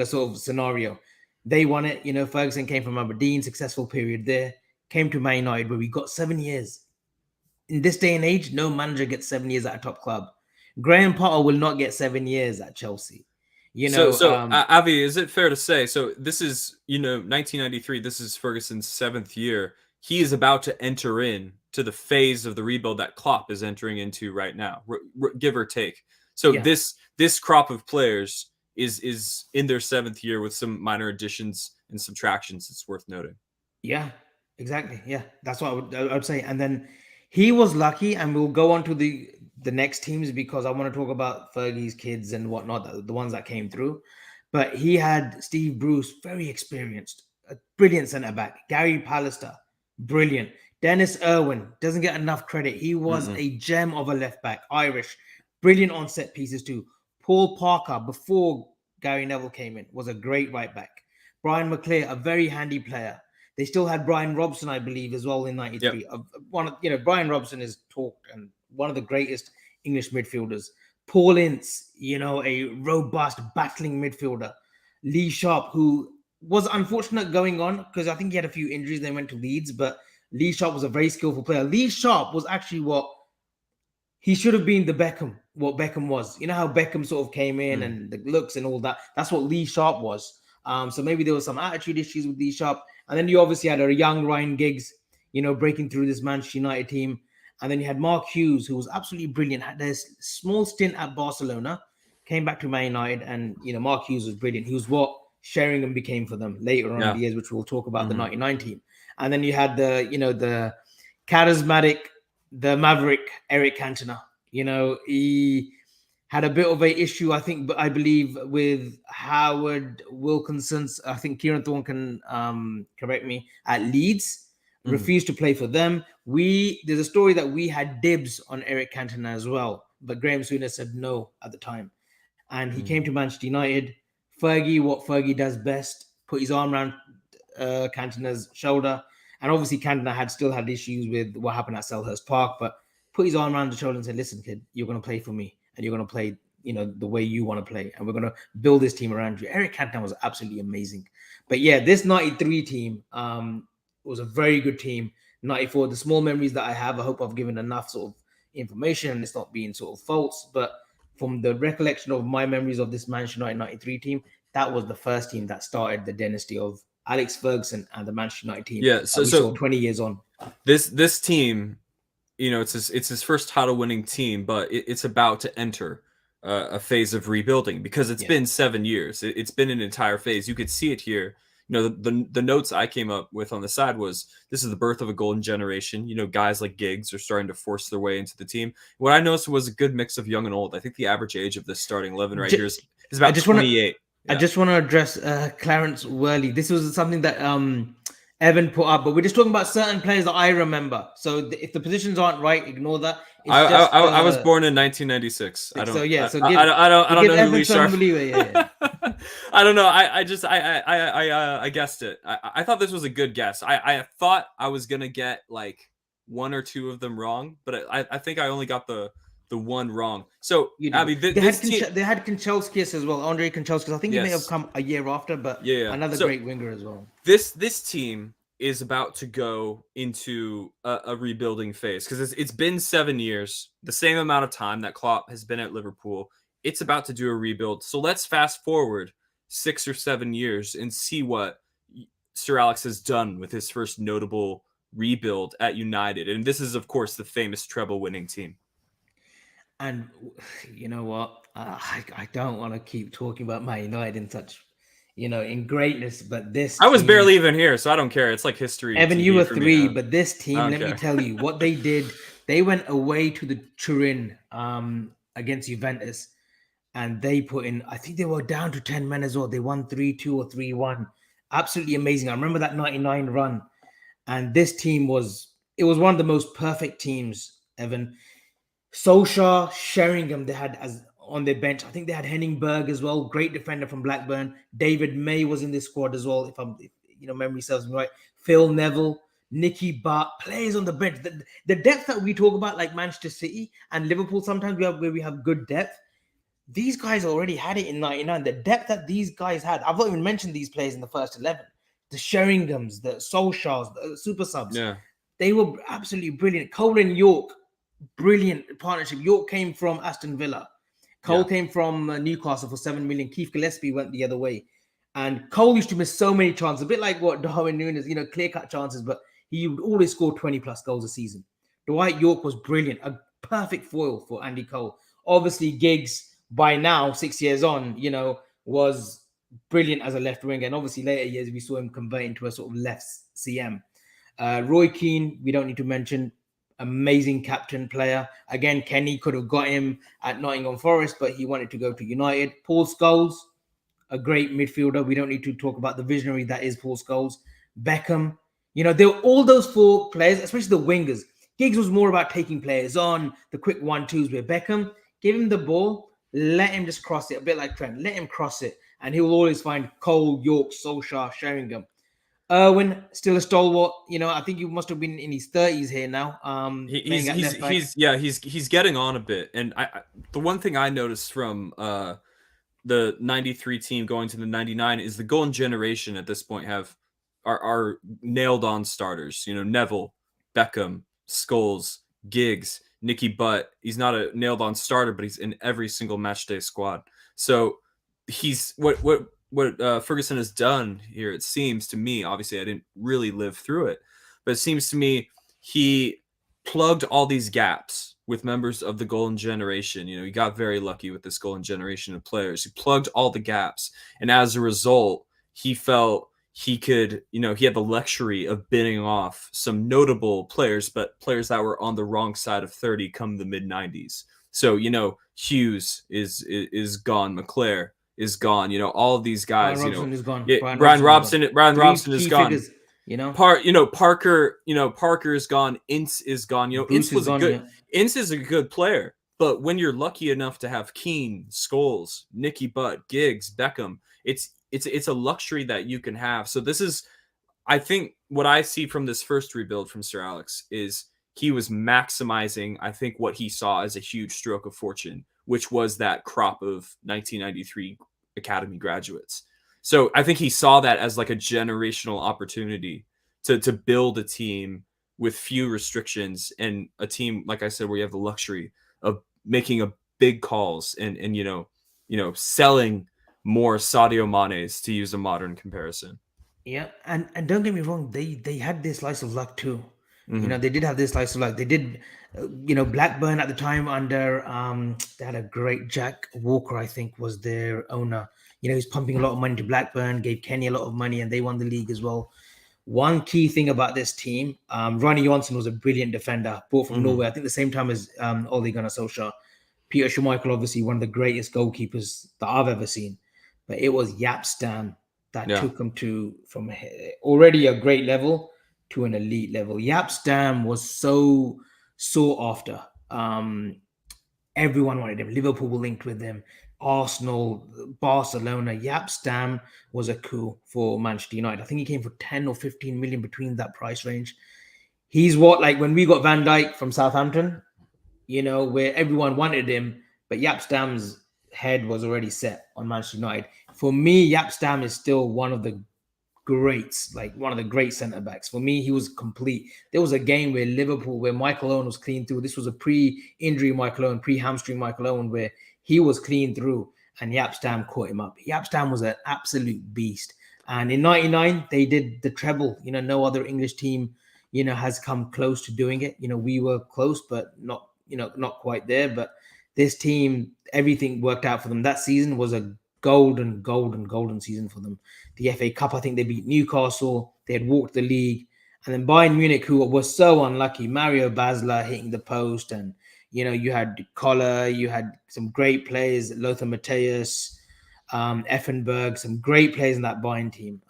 sort of scenario. They won it. Ferguson came from Aberdeen, successful period there. Came to Man United, where we got 7 years. In this day and age, no manager gets 7 years at a top club. Graham Potter will not get 7 years at Chelsea. Avi, is it fair to say, so this is, 1993, this is Ferguson's 7th year. He is about to enter in to the phase of the rebuild that Klopp is entering into right now, give or take. So this crop of players is in their 7th year with some minor additions and subtractions. It's worth noting. Yeah, exactly. Yeah, that's what I would say. And then he was lucky, and we'll go on to the next teams, because I want to talk about Fergie's kids and whatnot, the ones that came through. But he had Steve Bruce, very experienced, a brilliant centre-back. Gary Pallister, brilliant. Dennis Irwin, doesn't get enough credit. He was a gem of a left-back, Irish, brilliant on set pieces too. Paul Parker, before Gary Neville came in, was a great right-back. Brian McClare, a very handy player. They still had Brian Robson, I believe, as well in 93. Yep. Brian Robson is talked, and one of the greatest English midfielders. Paul Ince, a robust, battling midfielder. Lee Sharp, who was unfortunate going on, because I think he had a few injuries. They went to Leeds, but Lee Sharp was a very skillful player. Lee Sharp was actually he should have been what Beckham was. You know how Beckham sort of came in and the looks and all that? That's what Lee Sharp was. So maybe there was some attitude issues with Lee Sharp. And then you obviously had a young Ryan Giggs, breaking through this Manchester United team. And then you had Mark Hughes, who was absolutely brilliant. Had a small stint at Barcelona, came back to Man United, and Mark Hughes was brilliant. He was what Sheringham became for them later on in the years, which we'll talk about the 99 team. And then you had the charismatic, the maverick Eric Cantona. He had a bit of a issue, I believe, with Howard Wilkinson's. I think Kieran Thorne can correct me, at Leeds. Refused to play for them. There's a story that we had dibs on Eric Cantona as well, but Graham Souness said no at the time. And he came to Manchester United. What Fergie does best, put his arm around Cantona's shoulder. And obviously Cantona still had issues with what happened at Selhurst Park, but put his arm around the shoulder and said, listen, kid, you're going to play for me, and you're going to play, the way you want to play, and we're going to build this team around you. Eric Cantona was absolutely amazing. But yeah, this 93 team was a very good team. 94, the small memories that I have, I hope I've given enough sort of information and it's not being sort of false, but from the recollection of my memories of this Manchester United 93 team, that was the first team that started the dynasty of Alex Ferguson and the Manchester United team. Yeah, so 20 years on. This team, it's his first title-winning team, but it's about to enter a phase of rebuilding, because it's been 7 years. It's been an entire phase. You could see it here. The notes I came up with on the side was, this is the birth of a golden generation. Guys like Giggs are starting to force their way into the team. What I noticed was a good mix of young and old. I think the average age of this starting 11 right here is about 28. I just want to address Clarence Worley. This was something that Evan put up, but we're just talking about certain players that I remember. So if the positions aren't right, ignore that. I was born in 1996. I don't know who Lee Sharp. I don't know. I guessed it. I thought this was a good guess. I thought I was gonna get like one or two of them wrong, but I think I only got the one wrong. So Abby, they had Kanchelskis as well, Andre Kanchelskis. I think he may have come a year after, but another great winger as well. This team is about to go into a rebuilding phase, because it's been 7 years, the same amount of time that Klopp has been at Liverpool. It's about to do a rebuild. So let's fast forward 6 or 7 years and see what Sir Alex has done with his first notable rebuild at United. And this is, of course, the famous treble-winning team. And you know what? I don't want to keep talking about Man United in such, in greatness, but this I was team, barely even here, so I don't care. It's like history Evan, you TV were for me. 3, but this I team, don't let me care. tell you what they did. They went away to the Turin against Juventus, and they put in, I think they were down to 10 men as well. They won 3-2 or 3-1. Absolutely amazing. I remember that 99 run. And this team it was one of the most perfect teams, Evan. Solskjaer, Sheringham, they had as on their bench. I think they had Henningberg as well, great defender from Blackburn. David May was in this squad as well, if memory serves me right. Phil Neville, Nicky Butt, players on the bench. The depth that we talk about, like Manchester City and Liverpool, sometimes we have good depth. These guys already had it in 99. The depth that these guys had, I've not even mentioned these players in the first 11. The Sheringhams, the Solskjaers, the super subs. Yeah. They were absolutely brilliant. Cole and York, brilliant partnership. York came from Aston Villa. Cole came from Newcastle for 7 million. Keith Gillespie went the other way. And Cole used to miss so many chances, a bit like what Darwin Núñez, clear-cut chances, but he would always score 20-plus goals a season. Dwight York was brilliant, a perfect foil for Andy Cole. Obviously, Giggs, by now, 6 years on, was brilliant as a left winger. And obviously, later years, we saw him convert into a sort of left CM. Roy Keane, we don't need to mention, amazing captain player. Again, Kenny could have got him at Nottingham Forest, but he wanted to go to United. Paul Scholes, a great midfielder. We don't need to talk about the visionary that is Paul Scholes. Beckham, there were all those 4 players, especially the wingers. Giggs was more about taking players on, the quick 1-2s with Beckham. Give him the ball, let him just cross it, a bit like Trent. Let him cross it, and he will always find Cole, York, Solskjaer, Sheringham. Irwin, still a stalwart. I think he must have been in his 30s here now. He's getting on a bit. And the one thing I noticed from the 93 team going to the 99 is the golden generation at this point are nailed on starters. Neville, Beckham, Scholes, Giggs, Nicky Butt. He's not a nailed on starter, but he's in every single match day squad. So he's what Ferguson has done here, it seems to me, obviously I didn't really live through it, but it seems to me he plugged all these gaps with members of the golden generation. He got very lucky with this golden generation of players. He plugged all the gaps, and as a result, he felt he could, he had the luxury of bidding off some notable players, but players that were on the wrong side of 30 come the mid-90s. So, Hughes is gone, McClare is gone. All of these guys. Brian Robson is gone. Brian Robson is gone. Figures, Parker is gone. Ince is gone. Ince was Ince is a good player, but when you're lucky enough to have Keane, Scholes, Nicky Butt, Giggs, Beckham, it's a luxury that you can have. So this is, I think, what I see from this first rebuild from Sir Alex is he was maximizing, I think, what he saw as a huge stroke of fortune, which was that crop of 1993 academy graduates. So I think he saw that as like a generational opportunity to build a team with few restrictions, and a team, like I said, where you have the luxury of making a big calls and selling more Sadio Manes, to use a modern comparison. Yeah, and don't get me wrong, they had this slice of luck too. They did have this slice of luck. They did, Blackburn at the time under they had a great Jack Walker, I think, was their owner. He's pumping a lot of money to Blackburn, gave Kenny a lot of money, and they won the league as well. One key thing about this team, Ronnie Johnson was a brilliant defender, brought from Norway. I think the same time as Ole Gunnar Solskjaer. Peter Schmeichel, obviously one of the greatest goalkeepers that I've ever seen. But it was Jaap Stam that took him from already a great level to an elite level. Jaap Stam was so sought after. Everyone wanted him. Liverpool were linked with him. Arsenal, Barcelona. Jaap Stam was a coup for Manchester United. I think he came for 10 or 15 million, between that price range. He's like when we got Van Dijk from Southampton, where everyone wanted him, but Jaap Stam's head was already set on Manchester United. For me, Jaap Stam is still one of the greats, like one of the great centre-backs. For me, he was complete. There was a game where Liverpool, where Michael Owen was clean through. This was a pre-injury Michael Owen, pre-hamstring Michael Owen, where he was clean through and Jaap Stam caught him up. Jaap Stam was an absolute beast. And in 99, they did the treble. No other English team, has come close to doing it. We were close, but not quite there. But this team, everything worked out for them. That season was a golden season for them. The FA Cup, I think they beat Newcastle. They had walked the league. And then Bayern Munich, who was so unlucky, Mario Basler hitting the post. And, you had Koller, you had some great players, Lothar Matthäus, Effenberg, some great players in that Bayern team.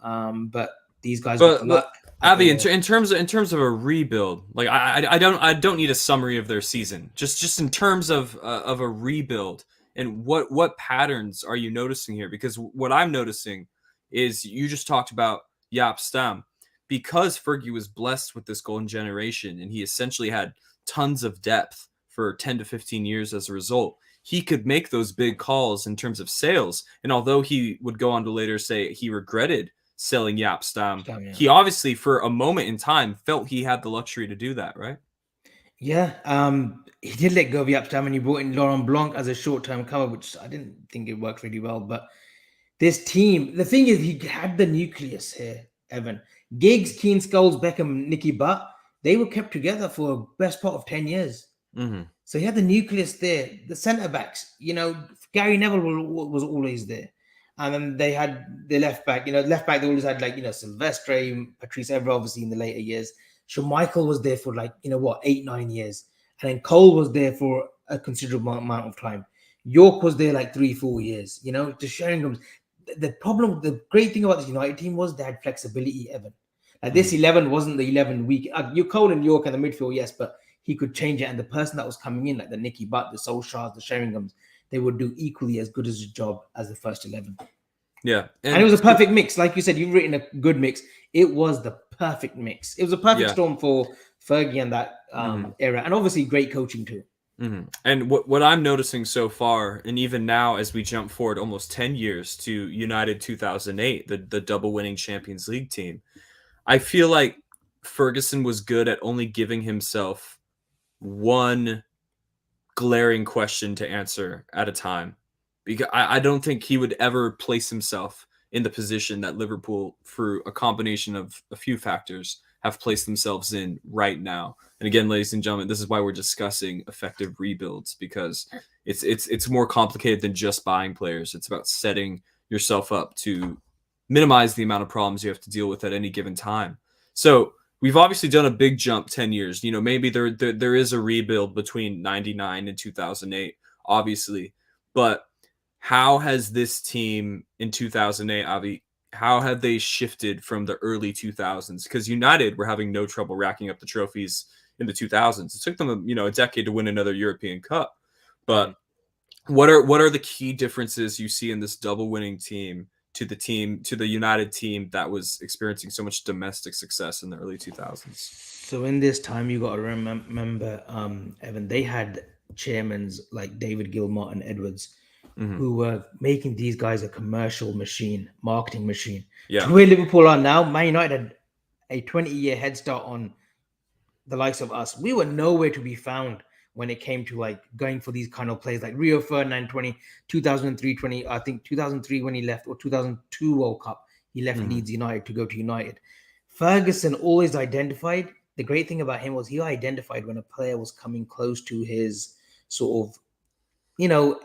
But these guys got the luck. Avi, in terms of a rebuild, like I don't need a summary of their season. Just in terms of a rebuild, and what patterns are you noticing here? Because what I'm noticing is you just talked about Jaap Stam, because Fergie was blessed with this golden generation, and he essentially had tons of depth for 10 to 15 years as a result. He could make those big calls in terms of sales, and although he would go on to later say he regretted selling Jaap Stam, he obviously for a moment in time felt he had the luxury to do that, right? Yeah, he did let go of Jaap Stam, and he brought in Laurent Blanc as a short-term cover, which I didn't think it worked really well. But this team, the thing is, he had the nucleus here, Evan. Giggs, Keane, Scholes, Beckham, Nicky Butt, they were kept together for the best part of 10 years. Mm-hmm. So he had the nucleus there. The centre-backs, Gary Neville was always there. And then they had the left back. Left back, they always had Silvestre, Patrice Evra, obviously in the later years. Schmeichel was there for 8-9 years. And then Cole was there for a considerable amount of time. York was there 3-4 years. The Sheringham. The great thing about this United team was they had flexibility, Evan. This 11 wasn't the 11 week. You Cole and York in the midfield, yes, but he could change it. And the person that was coming in, like the Nicky Butt, the Solskjaers, the Sheringhams, they would do equally as good as a job as the first 11. Yeah. And it was a perfect mix. Like you said, you've written a good mix. It was the perfect mix. It was a perfect storm for Fergie and that era. And obviously great coaching too. Mm-hmm. And what I'm noticing so far, and even now as we jump forward almost 10 years to United 2008, the double winning Champions League team, I feel like Ferguson was good at only giving himself one glaring question to answer at a time, because I don't think he would ever place himself in the position that Liverpool, through a combination of a few factors, have placed themselves in right now. And again, ladies and gentlemen, this is why we're discussing effective rebuilds, because it's more complicated than just buying players. It's about setting yourself up to minimize the amount of problems you have to deal with at any given time. So we've obviously done a big jump 10 years. Maybe there is a rebuild between 99 and 2008, obviously. But how has this team in 2008, Avi, how have they shifted from the early 2000s? Because United were having no trouble racking up the trophies in the 2000s. It took them a decade to win another European Cup. But what are the key differences you see in this double winning team to the United team that was experiencing so much domestic success in the early 2000s? So in this time, you got to remember, Evan, they had chairmans like David Gilmore and Edwards, who were making these guys a commercial machine, marketing machine. Yeah. To where Liverpool are now, Man United had a 20-year head start on the likes of us. We were nowhere to be found when it came to going for these kind of plays, like Rio Ferdinand 2003, I think 2003 when he left, or 2002 World Cup, he left Leeds United to go to United. Ferguson always identified, the great thing about him was he identified when a player was coming close to his sort of,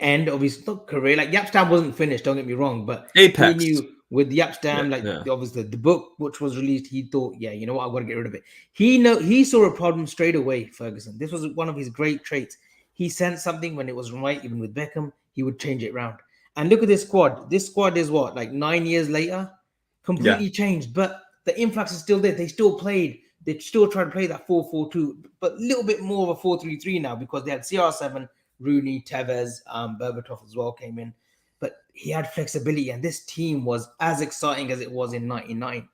end of his career. Like Jaap Stam wasn't finished, don't get me wrong, but Apex. he knew with Jaap Stam, obviously the book which was released, he thought, I've got to get rid of it. He saw a problem straight away, Ferguson. This was one of his great traits. He sensed something when it was right, even with Beckham, he would change it around. And look at this squad. This squad is 9 years later, completely changed, but the influx is still there. They still tried to play that 4-4-2, but a little bit more of a 4-3-3 now, because they had CR7, Rooney, Tevez, Berbatov as well came in. But he had flexibility, and this team was as exciting as it was in 99.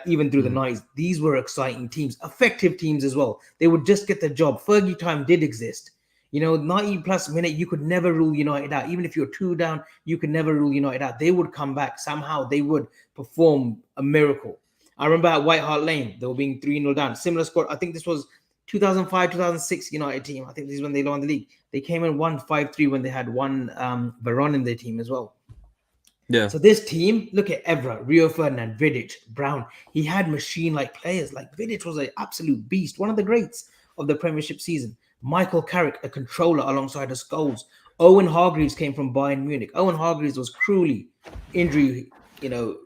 Even through the 90s, these were exciting teams, effective teams as well. They would just get the job. Fergie time did exist. 90 plus minute, you could never rule United out. Even if you're 2 down, you could never rule United out. They would come back. Somehow they would perform a miracle. I remember at White Hart Lane, they were being 3-0 down. Similar squad. I think this was 2005, 2006 United team. I think this is when they won the league. They came in 1-5-3 when they had one Veron in their team as well. Yeah. So this team, look at Evra, Rio Ferdinand, Vidic, Brown. He had machine-like players. Like Vidic was an absolute beast, one of the greats of the Premiership season. Michael Carrick, a controller alongside the Scholes. Owen Hargreaves came from Bayern Munich. Owen Hargreaves was cruelly injury,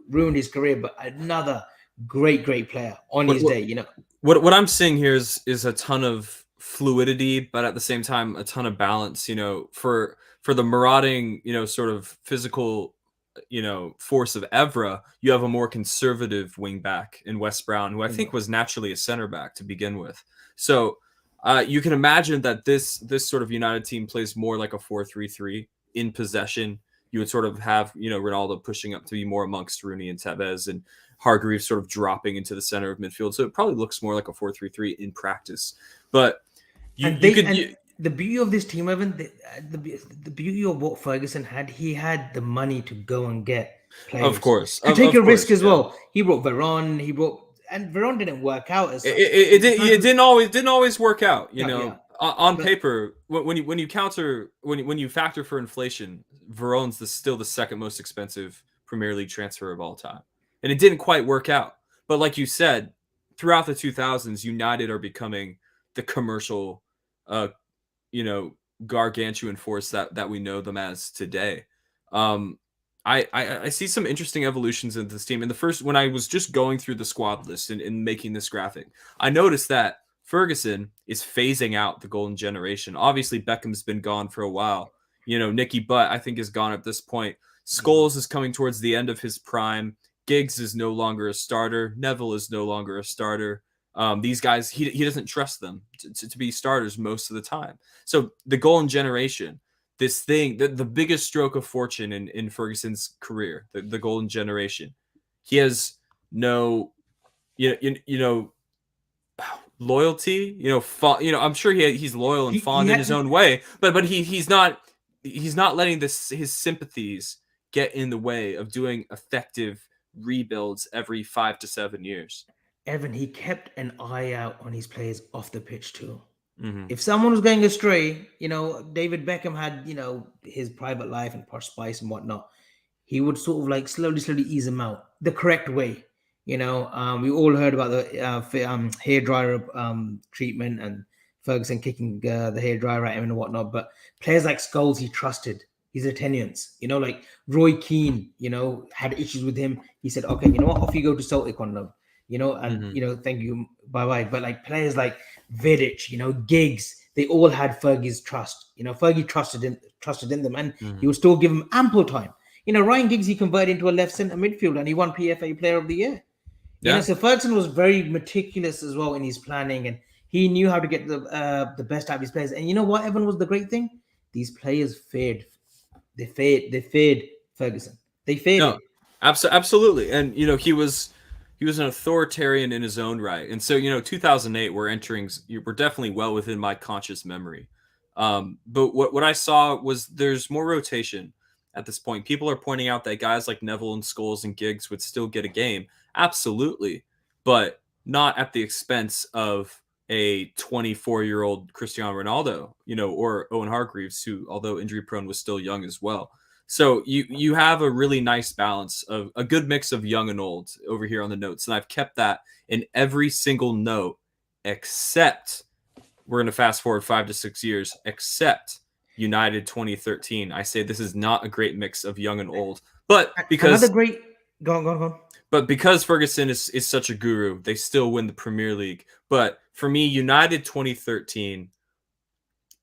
ruined his career, but another great player on his day. What I'm seeing here is a ton of fluidity, but at the same time a ton of balance. For the marauding, sort of physical, force of Evra, you have a more conservative wing back in Wes Brown, who I think was naturally a center back to begin with. So you can imagine that this sort of United team plays more like a 4-3-3 in possession. You would sort of have, Ronaldo pushing up to be more amongst Rooney and Tevez, and Hargreaves sort of dropping into the center of midfield. So it probably looks more like a 4-3-3 in practice. But the beauty of this team, Evan, the beauty of what Ferguson had, he had the money to go and get players. Of course. To take a risk as well. He brought Veron, and Veron didn't work out as such. It didn't always work out, On paper, when you factor for inflation, Veron's still the second most expensive Premier League transfer of all time. And it didn't quite work out. But like you said, throughout the 2000s, United are becoming the commercial, gargantuan force that we know them as today. I see some interesting evolutions in this team. And when I was just going through the squad list and making this graphic, I noticed that Ferguson is phasing out the golden generation. Obviously, Beckham's been gone for a while. Nicky Butt, I think, is gone at this point. Scholes is coming towards the end of his prime. Giggs is no longer a starter. Neville is no longer a starter. These guys, he doesn't trust them to be starters most of the time. So the golden generation, this thing, the biggest stroke of fortune in Ferguson's career, the golden generation, he has no, loyalty. I'm sure he's loyal and fond in his own way, but he's not letting his sympathies get in the way of doing effective rebuilds every 5 to 7 years. Evan, he kept an eye out on his players off the pitch too. Mm-hmm. If someone was going astray, David Beckham had, his private life and posh spice and whatnot. He would sort of like slowly ease him out the correct way. We all heard about the hairdryer treatment and Ferguson kicking the hairdryer at him and whatnot. But players like Scholes, he trusted his attendants. Like Roy Keane, had issues with him. He said, okay, you know what? Off you go to Celtic on loan. Thank you, bye-bye. But like players like Vidic, Giggs, they all had Fergie's trust. Fergie trusted in them, and he would still give them ample time. Ryan Giggs, he converted into a left centre midfield, and he won PFA Player of the Year. So Ferguson was very meticulous as well in his planning, and he knew how to get the best out of his players. And you know what, Evan, was the great thing? These players feared. They feared Ferguson. They feared him. Absolutely, and he was an authoritarian in his own right. And so, 2008, we're definitely well within my conscious memory. But what I saw was there's more rotation at this point. People are pointing out that guys like Neville and Scholes and Giggs would still get a game. Absolutely. But not at the expense of a 24-year-old Cristiano Ronaldo, or Owen Hargreaves, who, although injury prone, was still young as well. So you have a really nice balance of a good mix of young and old over here on the notes. And I've kept that in every single note, except we're going to fast forward 5 to 6 years, except United 2013. I say this is not a great mix of young and old, but because go on. But because Ferguson is such a guru, they still win the Premier League. But for me, United 2013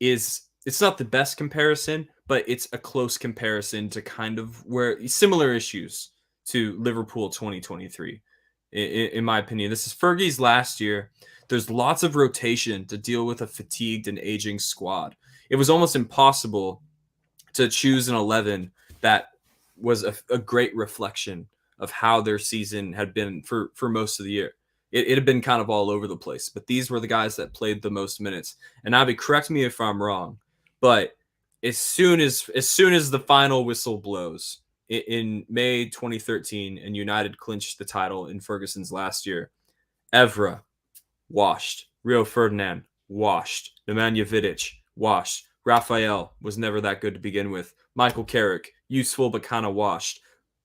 it's not the best comparison, but it's a close comparison to kind of where similar issues to Liverpool 2023, in my opinion. This is Fergie's last year. There's lots of rotation to deal with a fatigued and aging squad. It was almost impossible to choose an 11 that was a great reflection of how their season had been for most of the year. It had been kind of all over the place, but these were the guys that played the most minutes. And Abby, correct me if I'm wrong, but as soon as the final whistle blows in May 2013 and United clinched the title in Ferguson's last year, Evra washed, Rio Ferdinand washed, Nemanja Vidic washed, Raphael was never that good to begin with, Michael Carrick useful but kind of washed,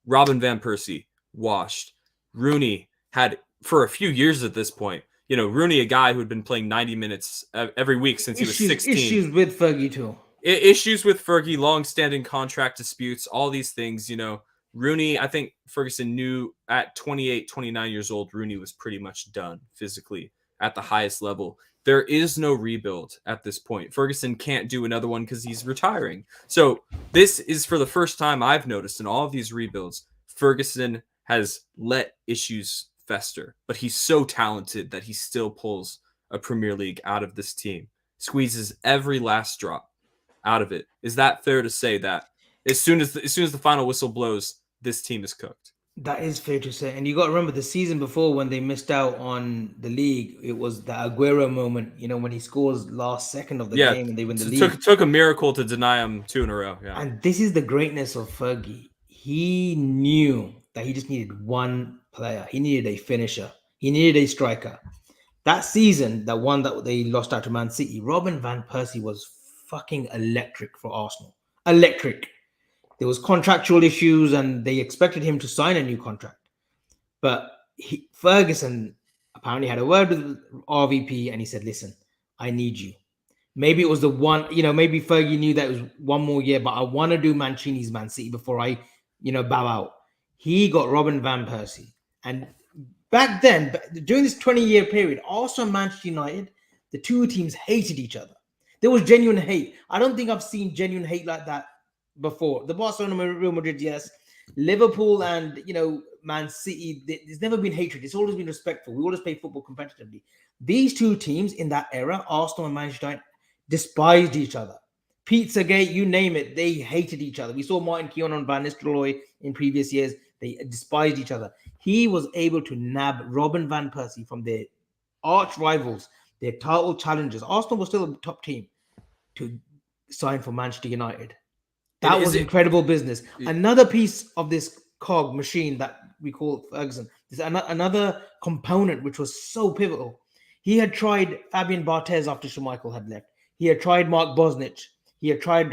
Robin van Persie washed, Rooney had for a few years at this point Rooney, a guy who had been playing 90 minutes every week since he was 16. Issues with Fergie too. Issues with Fergie, long-standing contract disputes, all these things. Rooney, I think Ferguson knew at 28, 29 years old, Rooney was pretty much done physically at the highest level. There is no rebuild at this point. Ferguson can't do another one because he's retiring. So this is for the first time I've noticed in all of these rebuilds, Ferguson has let issues fester, but he's so talented that he still pulls a Premier League out of this team, squeezes every last drop out of it. Is that fair to say that as soon as the final whistle blows, this team is cooked? That is fair to say. And you got to remember the season before when they missed out on the league, it was the Aguero moment, when he scores last second of the game and they win the league. Took a miracle to deny him 2 in a row. Yeah. And this is the greatness of Fergie. He knew that he just needed one player. He needed a finisher. He needed a striker. That season, that one that they lost out to Man City, Robin van Persie was fucking electric for Arsenal. Electric. There was contractual issues and they expected him to sign a new contract. But Ferguson apparently had a word with RVP and he said, listen, I need you. Maybe it was the one, maybe Fergie knew that it was one more year, but I want to do Mancini's Man City before I, bow out. He got Robin van Persie. And back then, during this 20-year period, Arsenal and Manchester United, the two teams hated each other. There was genuine hate. I don't think I've seen genuine hate like that before. The Barcelona, Real Madrid, yes. Liverpool and, Man City, there's never been hatred. It's always been respectful. We always play football competitively. These two teams in that era, Arsenal and Manchester United, despised each other. Pizzagate, you name it, they hated each other. We saw Martin Keown and Van Nistelrooy in previous years. They despised each other. He was able to nab Robin van Persie from their arch rivals, their title challengers. Arsenal was still a top team to sign for Manchester United. That was incredible business. Another piece of this cog machine that we call Ferguson. There's another component which was so pivotal. He had tried Fabian Barthez after Schmeichel had left. He had tried Mark Bosnich. He had tried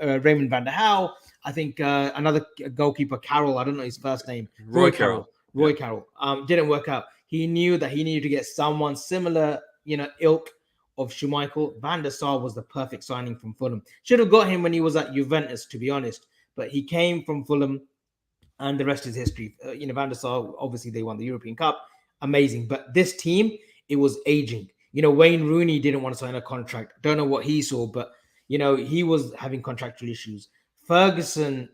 Raymond van der Houw. I think another goalkeeper, Carroll. I don't know his first name. Roy Carroll. Didn't work out. He knew that he needed to get someone similar, ilk of Schmeichel. Van der Sar was the perfect signing from Fulham. Should have got him when he was at Juventus, to be honest. But he came from Fulham, and the rest is history. Van der Sar, obviously, they won the European Cup. Amazing. But this team, it was aging. Wayne Rooney didn't want to sign a contract. Don't know what he saw, but, he was having contractual issues. Ferguson,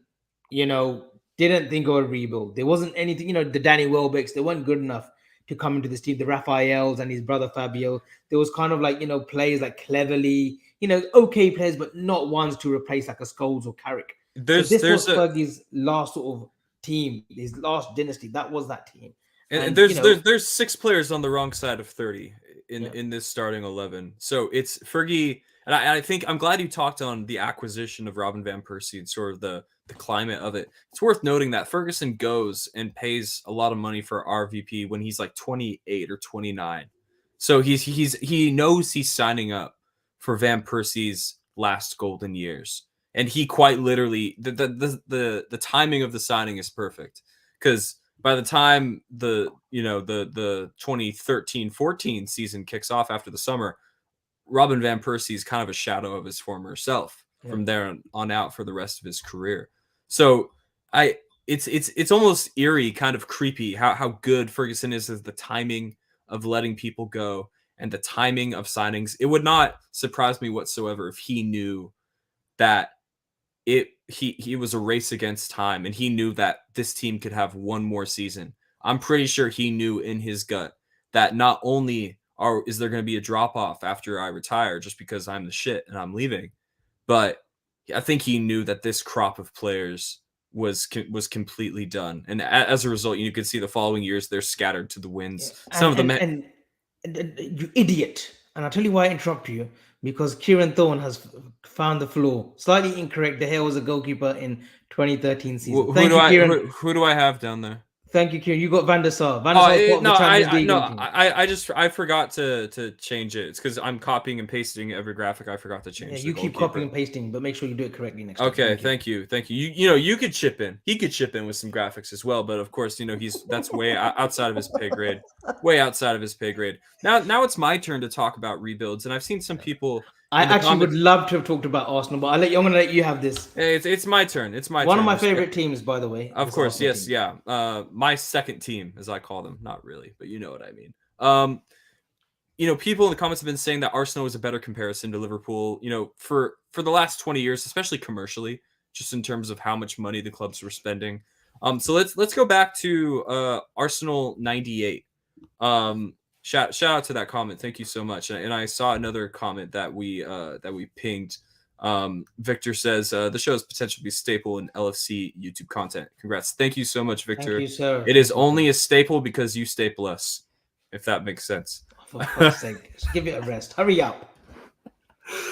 didn't think of a rebuild. There wasn't anything, the Danny Welbecks, they weren't good enough to come into this team. The Raphaels and his brother Fabio, there was kind of like, players like Cleverly, okay players, but not ones to replace like a Scholes or Carrick. This was Fergie's last sort of team, his last dynasty. That was that team. And there's 6 players on the wrong side of 30 in this starting 11. So it's Fergie. And I think I'm glad you talked on the acquisition of Robin van Persie and sort of the climate of it. It's worth noting that Ferguson goes and pays a lot of money for RVP when he's like 28 or 29. So he knows he's signing up for Van Persie's last golden years. And he quite literally the timing of the signing is perfect, because by the time the 2013-14 season kicks off after the summer, Robin van Persie is kind of a shadow of his former self from there on out for the rest of his career. So it's almost eerie, kind of creepy how good Ferguson is at the timing of letting people go and the timing of signings. It would not surprise me whatsoever if he knew that he was a race against time and he knew that this team could have one more season. I'm pretty sure he knew in his gut that not only is there going to be a drop off after I retire just because I'm the shit and I'm leaving, but I think he knew that this crop of players was completely done. And as a result, you could see the following years they're scattered to the winds. Some of them and you idiot. And I'll tell you why I interrupt you, because Kieran Thorne has found the flaw. Slightly incorrect. De Gea was a goalkeeper in 2013 season. Who do I have down there? Thank you, Kieran. You got Van der Sar. Van der Sar is part of the Champions League. I forgot to change it. It's because I'm copying and pasting every graphic. I forgot to change. Yeah, the you keep goalkeeper. copying and pasting, but make sure you do it correctly next time. Okay, thank you. You could chip in. He could chip in with some graphics as well, but of course, that's way outside of his pay grade. Way outside of his pay grade. Now it's my turn to talk about rebuilds, and I've seen some people. I actually would love to have talked about Arsenal, but I'm going to let you have this. It's my turn. It's my turn. One of my favorite teams, by the way. Of course, yes, team. Yeah. My second team, as I call them. Not really, but you know what I mean. People in the comments have been saying that Arsenal is a better comparison to Liverpool, for the last 20 years, especially commercially, just in terms of how much money the clubs were spending. So let's go back to Arsenal 98. Shout out to that comment. Thank you so much. And I saw another comment that we pinged. Victor says the show has potential to be a staple in LFC YouTube content. Congrats. Thank you so much, Victor. Thank you, sir. It is only a staple because you staple us, if that makes sense. For fuck's sake, just give it a rest. Hurry up.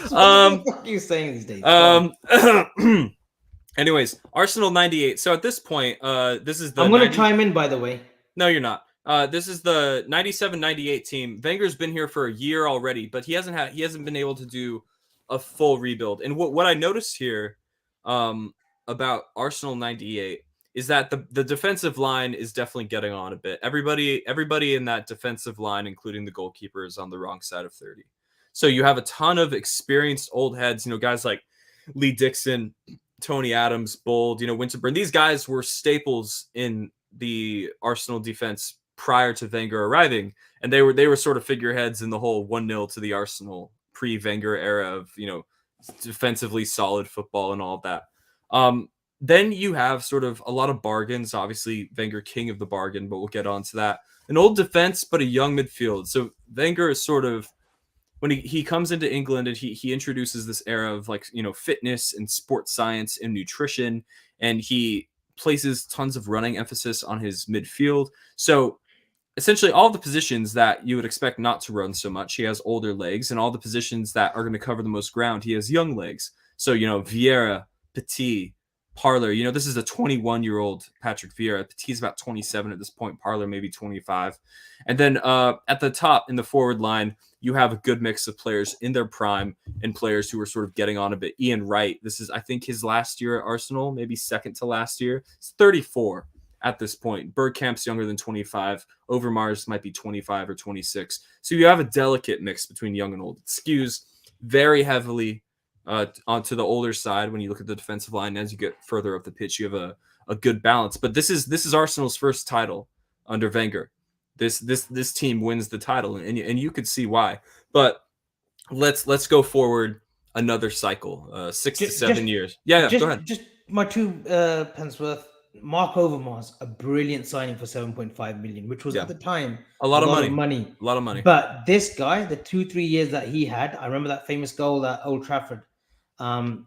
What are you saying these days? Anyways, Arsenal 98. So at this point, this is the. I'm going to chime in, by the way. No, you're not. This is the 97-98 team. Wenger's been here for a year already, but he hasn't been able to do a full rebuild. And what I noticed here about Arsenal 98 is that the defensive line is definitely getting on a bit. Everybody in that defensive line, including the goalkeeper, is on the wrong side of 30. So you have a ton of experienced old heads, guys like Lee Dixon, Tony Adams, Bold, Winterburn. These guys were staples in the Arsenal defense prior to Wenger arriving, and they were sort of figureheads in the whole 1-0 to the Arsenal pre-Wenger era of defensively solid football and all of that. Then you have sort of a lot of bargains. Obviously, Wenger king of the bargain, but we'll get on to that. An old defense, but a young midfield. So Wenger is sort of, when he comes into England and he introduces this era of fitness and sports science and nutrition, and he places tons of running emphasis on his midfield. So essentially all the positions that you would expect not to run so much, he has older legs, and all the positions that are going to cover the most ground, he has young legs. So, Vieira, Petit, Parler, this is a 21-year-old Patrick Vieira. Petit's about 27 at this point. Parler maybe 25. And then at the top in the forward line, you have a good mix of players in their prime and players who are sort of getting on a bit. Ian Wright, this is, I think, his last year at Arsenal, maybe second to last year. He's 34 at this point. Bergkamp's younger than 25. Overmars might be 25 or 26. So you have a delicate mix between young and old. It skews very heavily onto the older side when you look at the defensive line. As you get further up the pitch, you have a good balance. But this is Arsenal's first title under Wenger. This team wins the title, and you could see why. But let's go forward another cycle, 6 to 7 years. Yeah, go ahead. Just my 2 pence worth. Mark Overmars, a brilliant signing for 7.5 million, which was at the time a lot of money. A lot of money. But this guy, the 2-3 years that he had, I remember that famous goal at Old Trafford.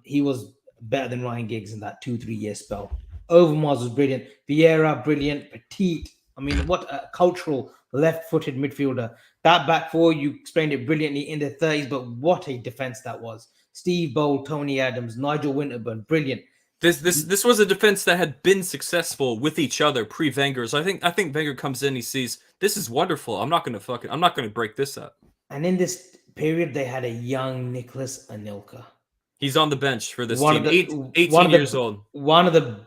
He was better than Ryan Giggs in that 2-3 year spell. Overmars was brilliant. Vieira, brilliant. Petit. I mean, what a cultural left-footed midfielder. That back four, you explained it brilliantly in the 30s, but what a defense that was. Steve Bold, Tony Adams, Nigel Winterburn, brilliant. This was a defense that had been successful with each other pre-Wenger. So I think Wenger comes in, he sees this is wonderful. I'm not gonna break this up. And in this period, they had a young Nicholas Anelka. He's on the bench for this team. 18 years old. One of the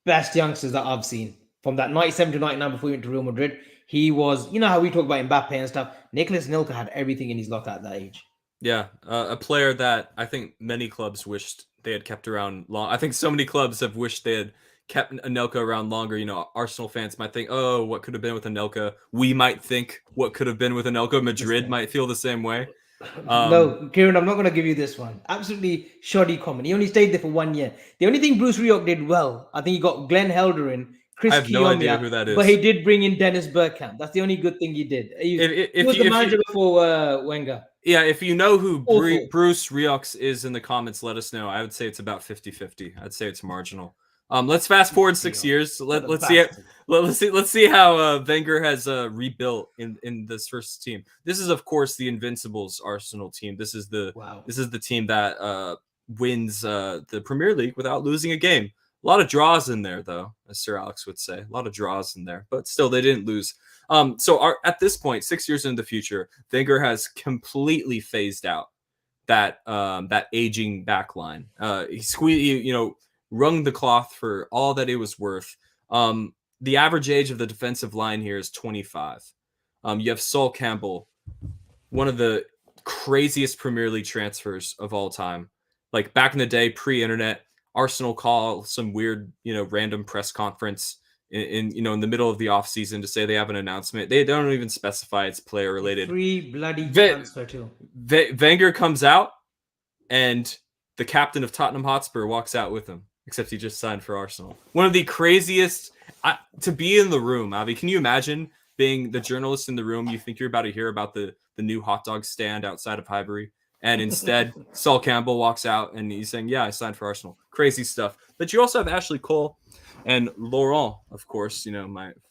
best youngsters that I've seen from that 97 to 99 before he went to Real Madrid. He was, how we talk about Mbappe and stuff. Nicholas Anelka had everything in his locker at that age. Yeah, a player that I think many clubs wished they had kept around long. I think so many clubs have wished they had kept Anelka around longer. Arsenal fans might think, oh, what could have been with Anelka? We might think what could have been with Anelka. Madrid might feel the same way. No, Kieran, I'm not going to give you this one. Absolutely shoddy comment. He only stayed there for 1 year. The only thing Bruce Rioch did well, I think he got Glenn Helder in, Chris I have no idea who that is. But he did bring in Dennis Bergkamp. That's the only good thing he did. He was the manager before Wenger. Yeah, if you know who Bruce Rioch is in the comments, let us know. I would say it's about 50-50. I'd say it's marginal. Let's fast forward 6 years. Let's see how Wenger has rebuilt in this first team. This is, of course, the Invincibles Arsenal team. This is the team that wins the Premier League without losing a game. lot of draws in there, though, as Sir Alex would say. A lot of draws in there, but still, they didn't lose. At this point, 6 years into the future, Wenger has completely phased out that aging back line. Wrung the cloth for all that it was worth. The average age of the defensive line here is 25. You have Sol Campbell, one of the craziest Premier League transfers of all time. Like back in the day, pre-internet, Arsenal call some weird, random press conference in the middle of the off season to say they have an announcement. They don't even specify it's player related. Free bloody transfer too. Wenger comes out, and the captain of Tottenham Hotspur walks out with him, except he just signed for Arsenal. One of the craziest to be in the room. Avi, can you imagine being the journalist in the room? You think you're about to hear about the new hot dog stand outside of Highbury, and instead Sol Campbell walks out and he's saying, "Yeah, I signed for Arsenal." Crazy stuff. But you also have Ashley Cole and Laurent, of course.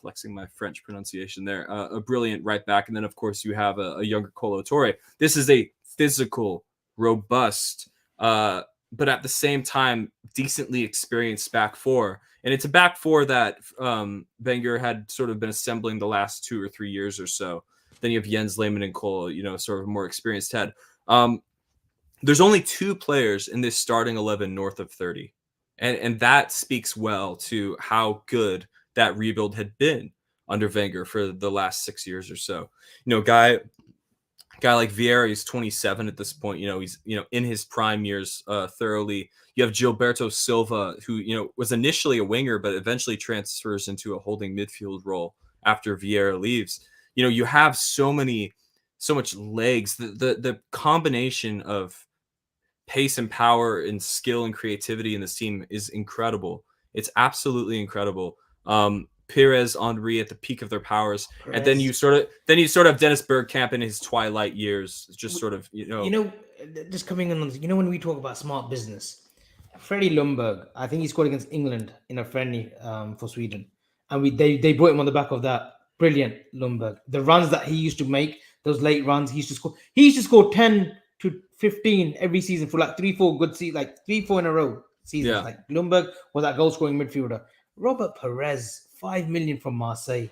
Flexing my French pronunciation there. A brilliant right back, and then of course you have a younger Kolo Touré. This is a physical, robust, but at the same time decently experienced back four. And it's a back four that Wenger had sort of been assembling the last 2 or 3 years or so. Then you have Jens Lehmann and Cole, sort of a more experienced head. There's only 2 players in this starting 11 north of 30. And that speaks well to how good that rebuild had been under Wenger for the last 6 years or so. Guy like Vieira, he's 27 at this point. He's in his prime years thoroughly. You have Gilberto Silva, who was initially a winger, but eventually transfers into a holding midfield role after Vieira leaves. You have so much legs. The combination of pace and power and skill and creativity in this team is incredible. It's absolutely incredible. Pires, Henry at the peak of their powers, and then you sort of have Dennis Bergkamp in his twilight years, just sort of just coming in on when we talk about smart business, Freddie Ljungberg, I think he scored against England in a friendly for Sweden, and they brought him on the back of that. Brilliant Ljungberg. The runs that he used to make, those late runs, he used to score 10 to 15 every season for like 3-4 good seasons, like 3-4 in a row seasons. Yeah. Like Ljungberg was that goal scoring midfielder. Robert Perez, 5 million from Marseille.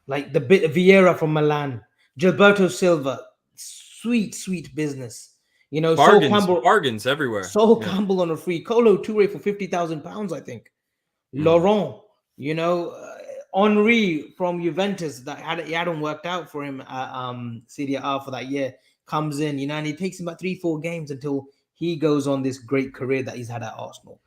Like the bit of Vieira from Milan. Gilberto Silva, sweet business. Bargains everywhere. Campbell on a free. Kolo Touré for £50,000, I think. Laurent, Henry from Juventus that hadn't worked out for him at Serie A for that year comes in, and it takes him about 3-4 games until he goes on this great career that he's had at Arsenal.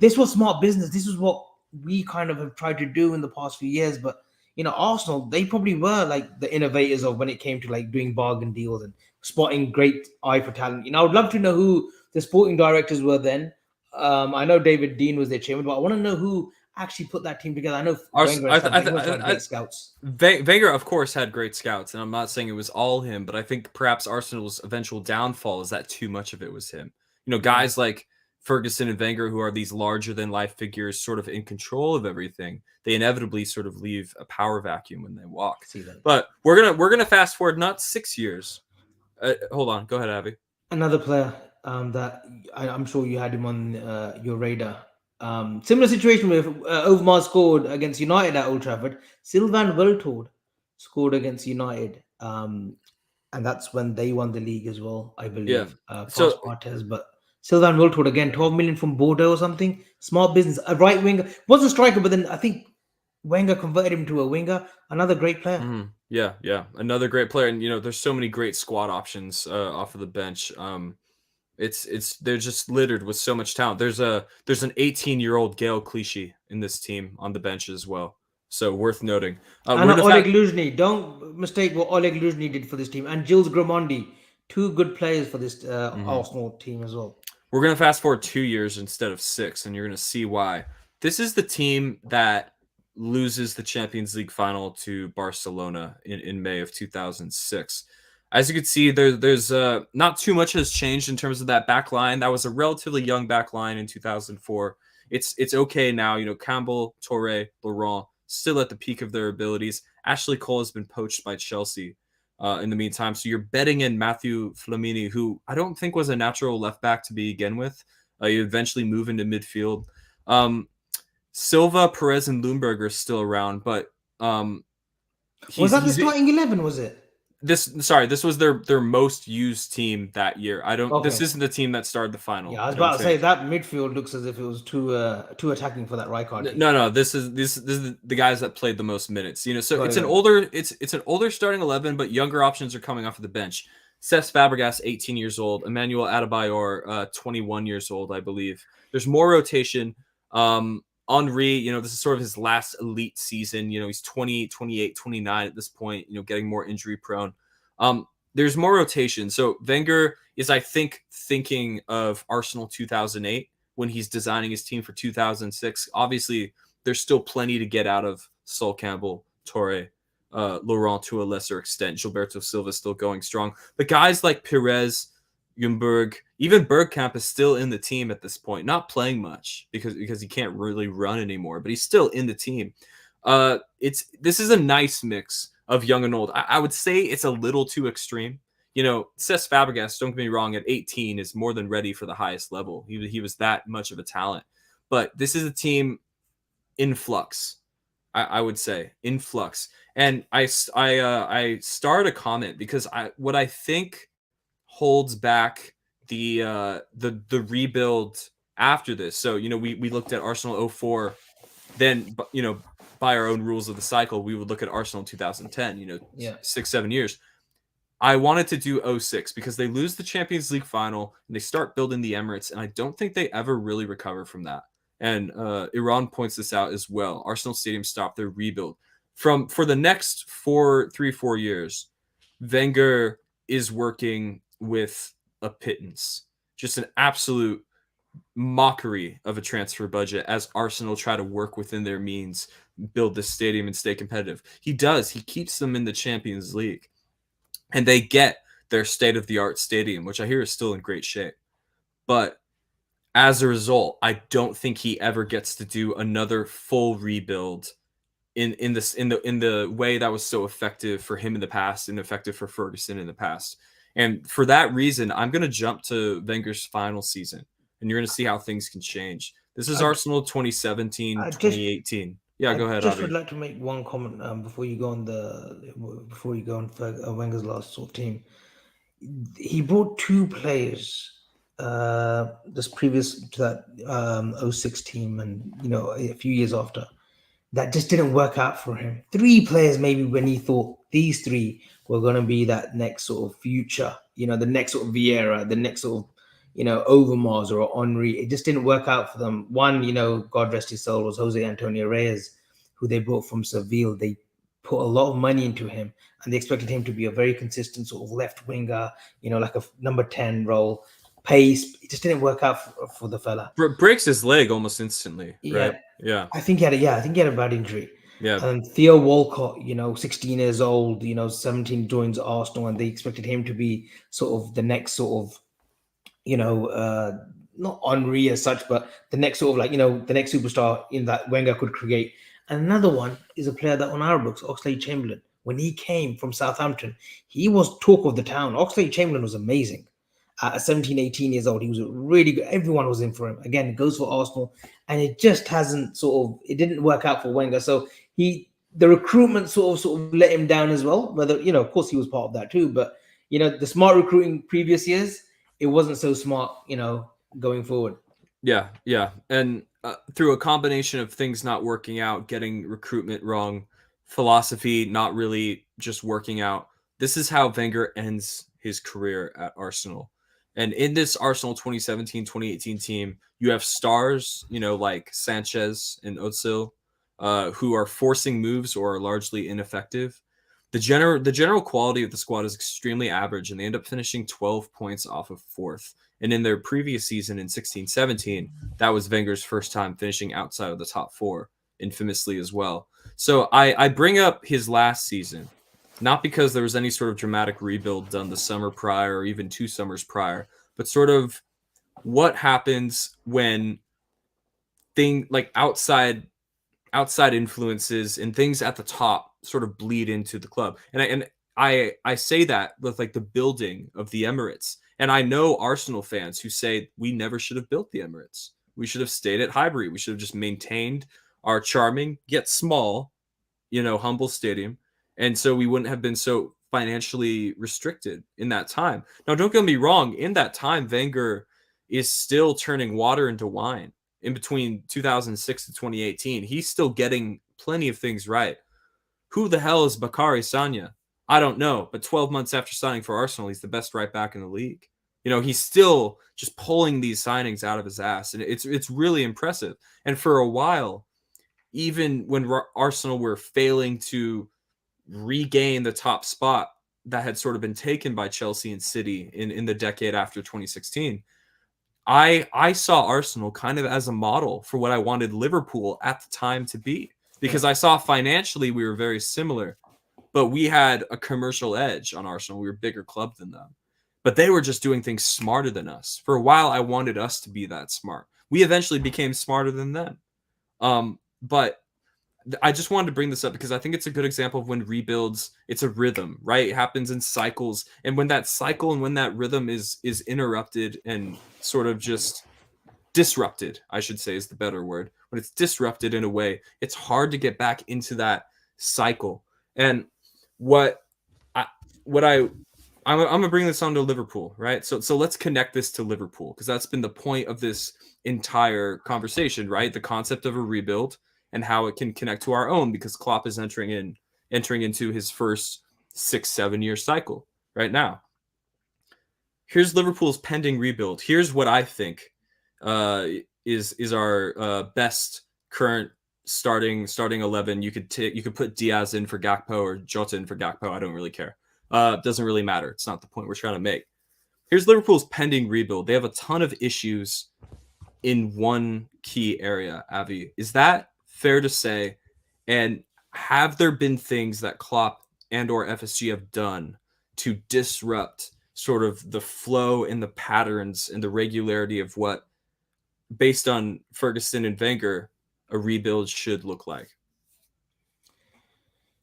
This was smart business. This is what we kind of have tried to do in the past few years, but Arsenal, they probably were like the innovators of when it came to like doing bargain deals and spotting great eye for talent. I would love to know who the sporting directors were then. I know David Dean was their chairman, but I want to know who actually put that team together. I know Wenger had great scouts. Wenger, of course, had great scouts, and I'm not saying it was all him, but I think perhaps Arsenal's eventual downfall is that too much of it was him. Guys like Ferguson and Wenger, who are these larger-than-life figures sort of in control of everything, they inevitably sort of leave a power vacuum when they walk. But we're gonna fast forward not 6 years. Hold on. Go ahead, Abby. Another player that I'm sure you had him on your radar. Similar situation with Overmars scored against United at Old Trafford. Sylvain Wiltord scored against United. And that's when they won the league as well, I believe. Martez, but Sylvain Wiltord again, 12 million from Bordeaux or something. Smart business. A right winger. Was a striker, but then I think Wenger converted him to a winger. Another great player. Mm-hmm. Yeah. Another great player. And, there's so many great squad options off of the bench. They're just littered with so much talent. There's an 18-year-old Gael Clichy in this team on the bench as well. So worth noting. And Oleg Luzhny. Don't mistake what Oleg Luzhny did for this team. And Gilles Gramondi. 2 good players for this Arsenal team as well. We're going to fast forward 2 years instead of 6, and you're going to see why. This is the team that loses the Champions League final to Barcelona in May of 2006. As you can see, there's not too much has changed in terms of that back line. That was a relatively young back line in 2004. It's okay now. Campbell, Touré, Laurent, still at the peak of their abilities. Ashley Cole has been poached by Chelsea in the meantime. So you're betting in Matthew Flamini, who I don't think was a natural left back to begin with. You eventually move into midfield. Silva, Perez, and Lundberg are still around, but Was that the starting 11? Was it? This was their most used team that year. This isn't the team that started the final. Yeah, I was about to say that midfield looks as if it was too attacking for that Rijkaard team. No, this is the guys that played the most minutes. You know, so it's an older starting 11, but younger options are coming off of the bench. Cesc Fabregas, 18 years old. Emmanuel Adebayor, 21 years old, I believe. There's more rotation. Henry, you know, this is sort of his last elite season. You know, he's 20, 28, 29 at this point, you know, getting more injury prone. There's more rotation. So Wenger is, I think, thinking of Arsenal 2008 when he's designing his team for 2006. Obviously, there's still plenty to get out of Sol Campbell, Torre, Laurent to a lesser extent. Gilberto Silva still going strong. But guys like Perez, Ljungberg, even Bergkamp is still in the team at this point, not playing much because he can't really run anymore, but he's still in the team. This is a nice mix of young and old. I would say it's a little too extreme. You know, Cesc Fabregas, don't get me wrong, at 18 is more than ready for the highest level. He was that much of a talent. But this is a team in flux, I would say, in flux. And I started a comment because what I think holds back the rebuild after this. So, you know, we looked at Arsenal 04, then, you know, by our own rules of the cycle, we would look at Arsenal 2010, you know, 6-7 years. I wanted to do 06 because they lose the Champions League final and they start building the Emirates, and I don't think they ever really recover from that. And Iran points this out as well. Arsenal Stadium stopped their rebuild. For the next 4 years, Wenger is working with a pittance, just an absolute mockery of a transfer budget as Arsenal try to work within their means, build the stadium and stay competitive. He keeps them in the Champions League, and they get their state-of-the-art stadium, which I hear is still in great shape. But as a result, I don't think he ever gets to do another full rebuild in the way that was so effective for him in the past and effective for Ferguson in the past. And for that reason, I'm going to jump to Wenger's final season, and you're going to see how things can change. This is Arsenal 2017, 2018. Yeah, go ahead. I would like to make one comment before you go on Wenger's last sort of team. He brought 2 players this previous to that 06 team, and you know, a few years after, that just didn't work out for him. 3 players maybe when he thought these 3 were going to be that next sort of future, you know, the next sort of Vieira, the next sort of, you know, Overmars or Henry. It just didn't work out for them. One, you know, God rest his soul, was Jose Antonio Reyes, who they brought from Seville. They put a lot of money into him, and they expected him to be a very consistent sort of left winger, you know, like a number 10 role, pace. It just didn't work out for the fella. Breaks his leg almost instantly, right? Yeah. I think he had a bad injury. Yeah. And Theo Walcott, you know, 16 years old, you know, 17 joins Arsenal, and they expected him to be sort of the next sort of, you know, not Henry as such, but the next sort of, like, you know, the next superstar in that Wenger could create. And another one is a player that on our books, Oxlade-Chamberlain. When he came from Southampton, he was talk of the town. Oxlade-Chamberlain was amazing. At 17, 18 years old, he was really good. Everyone was in for him. Again, it goes for Arsenal, and it just hasn't it didn't work out for Wenger. So the recruitment sort of let him down as well. Whether, you know, of course he was part of that too, but, you know, the smart recruiting previous years, it wasn't so smart, you know, going forward. Yeah. And through a combination of things not working out, getting recruitment wrong, philosophy not really just working out, this is how Wenger ends his career at Arsenal. And in this Arsenal 2017-2018 team, you have stars, you know, like Sanchez and Özil, who are forcing moves or are largely ineffective. The general quality of the squad is extremely average, and they end up finishing 12 points off of 4th. And in their previous season in 16-17, that was Wenger's first time finishing outside of the top 4, infamously as well. So I bring up his last season, not because there was any sort of dramatic rebuild done the summer prior or even 2 summers prior, but sort of what happens when outside influences and things at the top sort of bleed into the club. And I say that with like the building of the Emirates. And I know Arsenal fans who say we never should have built the Emirates. We should have stayed at Highbury. We should have just maintained our charming yet small, humble stadium. And so we wouldn't have been so financially restricted in that time. Now, don't get me wrong. In that time, Wenger is still turning water into wine. In between 2006 to 2018, he's still getting plenty of things right. Who the hell is Bakary Sagna? I don't know, but 12 months after signing for Arsenal, he's the best right back in the league. He's still just pulling these signings out of his ass, and it's really impressive. And for a while, even when Arsenal were failing to regain the top spot that had sort of been taken by Chelsea and City in the decade after 2016, I saw Arsenal kind of as a model for what I wanted Liverpool at the time to be, because I saw financially we were very similar, but we had a commercial edge on Arsenal. We were a bigger club than them, but they were just doing things smarter than us. For a while, I wanted us to be that smart. We eventually became smarter than them. But I just wanted to bring this up because I think it's a good example of when rebuilds, it's a rhythm, right? It happens in cycles. And when that cycle and when that rhythm is interrupted and sort of just disrupted, I should say is the better word. When it's disrupted in a way, it's hard to get back into that cycle. And I'm gonna bring this on to Liverpool, right? So let's connect this to Liverpool, because that's been the point of this entire conversation, right? The concept of a rebuild and how it can connect to our own, because Klopp is entering into his first 6-7 year cycle right now. Here's Liverpool's pending rebuild. Here's what I think is our best current starting 11. You could put Diaz in for Gakpo or Jota in for Gakpo. I don't really care. Doesn't really matter. It's not the point we're trying to make. Here's Liverpool's pending rebuild. They have a ton of issues in one key area, Avi. Is that fair to say? And have there been things that Klopp and or FSG have done to disrupt sort of the flow and the patterns and the regularity of what, based on Ferguson and Wenger, a rebuild should look like?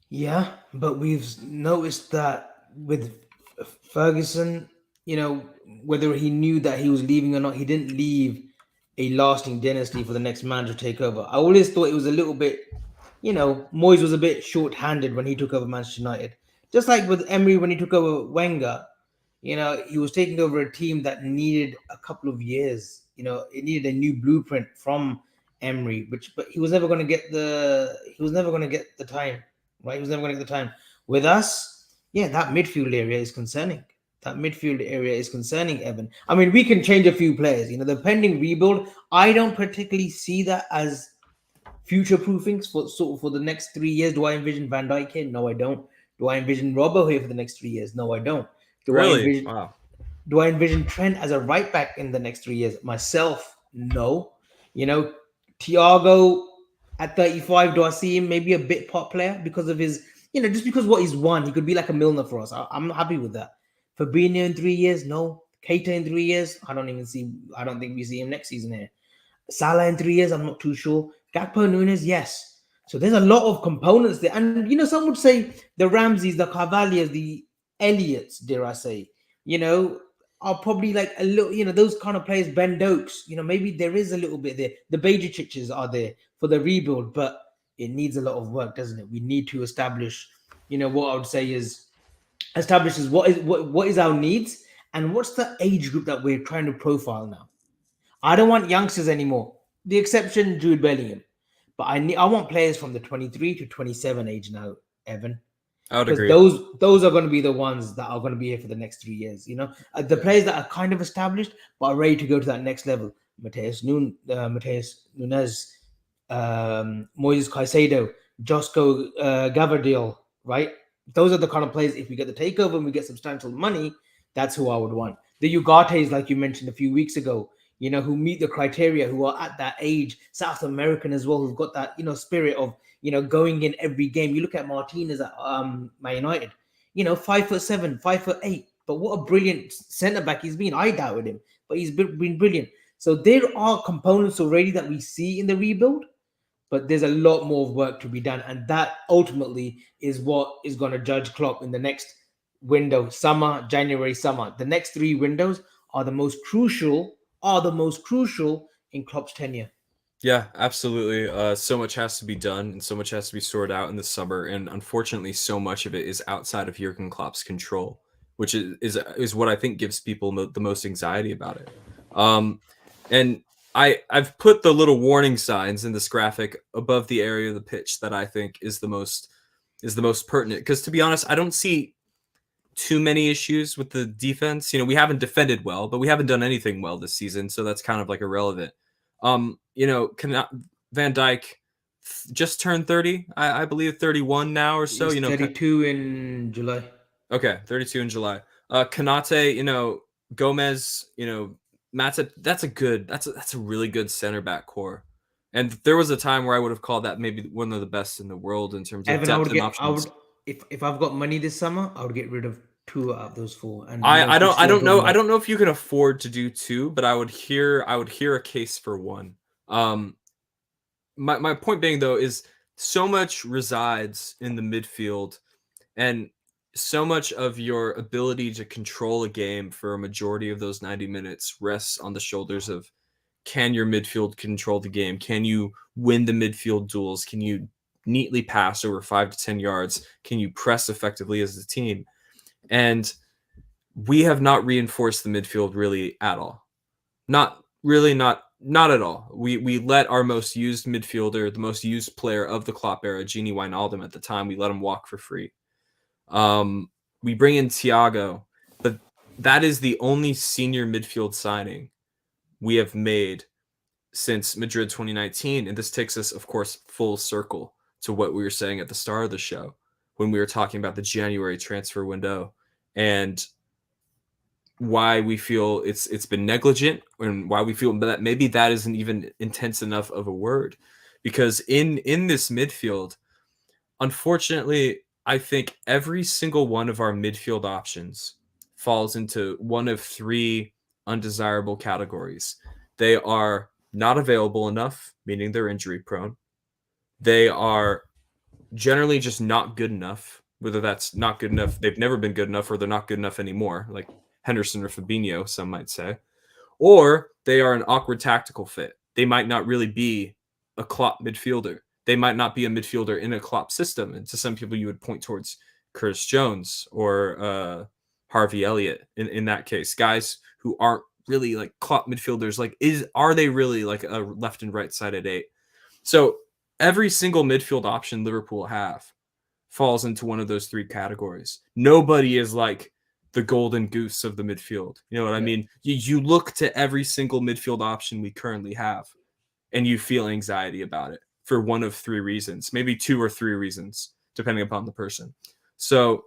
Yeah, but we've noticed that with Ferguson, whether he knew that he was leaving or not, he didn't leave a lasting dynasty for the next manager to take over. I always thought it was a little bit, Moyes was a bit short-handed when he took over Manchester United. Just like with Emery when he took over Wenger, he was taking over a team that needed a couple of years. It needed a new blueprint from Emery, but he was never going to get the time, right? He was never going to get the time. With us, that midfield area is concerning. Evan. I mean, we can change a few players. The pending rebuild, I don't particularly see that as future-proofing for the next 3 years. Do I envision Van Dijk here? No, I don't. Do I envision Robbo here for the next 3 years? No, I don't. Do I envision Trent as a right back in the next 3 years? Myself, no. Thiago at 35, do I see him maybe a bit pot player because of his, just because what he's won? He could be like a Milner for us. I'm not happy with that. Fabinho in 3 years, no. Keita in 3 years, I don't think we see him next season here. Salah in 3 years, I'm not too sure. Gakpo, Nunes, yes. So there's a lot of components there. And, some would say the Ramseys, the Carvalhals, the Elliots, dare I say, are probably like a little, those kind of players, Ben Dokes, maybe there is a little bit there. The Bajicics are there for the rebuild, but it needs a lot of work, doesn't it? We need to establish, what I would say is what is our needs and what's the age group that we're trying to profile now. I don't want youngsters anymore. The exception, Jude Bellingham. But I want players from the 23 to 27 age now, Evan. I would agree. Those are going to be the ones that are going to be here for the next 3 years. The players that are kind of established but are ready to go to that next level. Mateus Nunes, Moises Caicedo, Josko Gvardiol, right? Those are the kind of players. If we get the takeover and we get substantial money, that's who I would want. The Ugates, like you mentioned a few weeks ago, who meet the criteria, who are at that age, South American as well, who've got that, spirit of, going in every game. You look at Martinez at Man United, 5'7", 5'8", but what a brilliant centre back he's been. I doubted him, but he's been brilliant. So there are components already that we see in the rebuild, but there's a lot more work to be done, and that ultimately is what is going to judge Klopp in the next window, January, summer. The next 3 windows are the most crucial in Klopp's tenure. Yeah, absolutely. So much has to be done and so much has to be sorted out in the summer. And unfortunately, so much of it is outside of Jurgen Klopp's control, which is what I think gives people the most anxiety about it. And I've put the little warning signs in this graphic above the area of the pitch that I think is the most pertinent. Because to be honest, I don't see too many issues with the defense. We haven't defended well, but we haven't done anything well this season, so that's kind of like irrelevant. Van Dijk just turned 30, I believe 31 now or so. He's 32 in July. Okay, 32 in July. Kanate, Gomez, Matip. That's a really good center back core. And there was a time where I would have called that maybe one of the best in the world in terms of Evan, depth and options. If I've got money this summer, I would get rid of 2 out of those 4. And I don't know if you can afford to do 2, but I would hear a case for 1. My point being though is so much resides in the midfield, and so much of your ability to control a game for a majority of those 90 minutes rests on the shoulders of, can your midfield control the game? Can you win the midfield duels? Can you neatly pass over 5 to 10 yards? Can you press effectively as a team? And we have not reinforced the midfield really at all. Not at all. We let our most used midfielder, the most used player of the Klopp era, Gini Wijnaldum at the time, we let him walk for free. We bring in Thiago, but that is the only senior midfield signing we have made since Madrid 2019. And this takes us, of course, full circle to what we were saying at the start of the show when we were talking about the January transfer window and why we feel it's been negligent, and why we feel that maybe that isn't even intense enough of a word. Because in this midfield, unfortunately, I think every single one of our midfield options falls into one of 3 undesirable categories. They are not available enough, meaning they're injury prone. They are generally just not good enough, whether that's not good enough, they've never been good enough, or they're not good enough anymore, like Henderson or Fabinho, some might say. Or they are an awkward tactical fit. They might not really be a Klopp midfielder. They might not be a midfielder in a Klopp system. And to some people, you would point towards Curtis Jones or Harvey Elliott in that case. Guys who aren't really like Klopp midfielders. Like, are they really like a left and right sided 8? So every single midfield option Liverpool have falls into one of those 3 categories. Nobody is like the golden goose of the midfield. You know what I mean? You look to every single midfield option we currently have, and you feel anxiety about it for one of 3 reasons, maybe 2 or 3 reasons, depending upon the person. So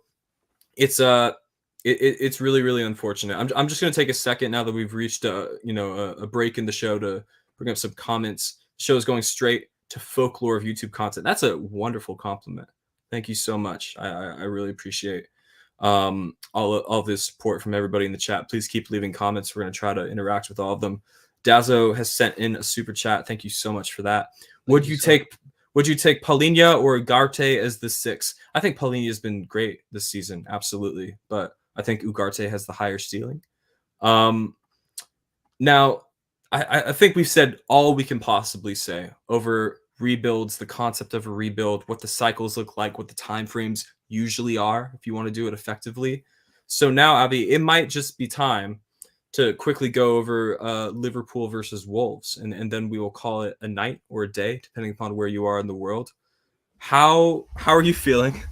it's really, really unfortunate. I'm just going to take a second now that we've reached a break in the show to bring up some comments. The show is going straight to folklore of YouTube content. That's a wonderful compliment. Thank you so much. I really appreciate all this support from everybody in the chat. Please keep leaving comments. We're going to try to interact with all of them. Dazo has sent in a super chat. Thank you so much for that. Would you take Palhinha or Ugarte as the 6? I think Palhinha has been great this season, absolutely, but I think Ugarte has the higher ceiling. Now, I think we've said all we can possibly say over rebuilds, the concept of a rebuild, what the cycles look like, what the time frames usually are if you want to do it effectively. So now, Avi, it might just be time to quickly go over Liverpool versus Wolves, and then we will call it a night or a day, depending upon where you are in the world. How are you feeling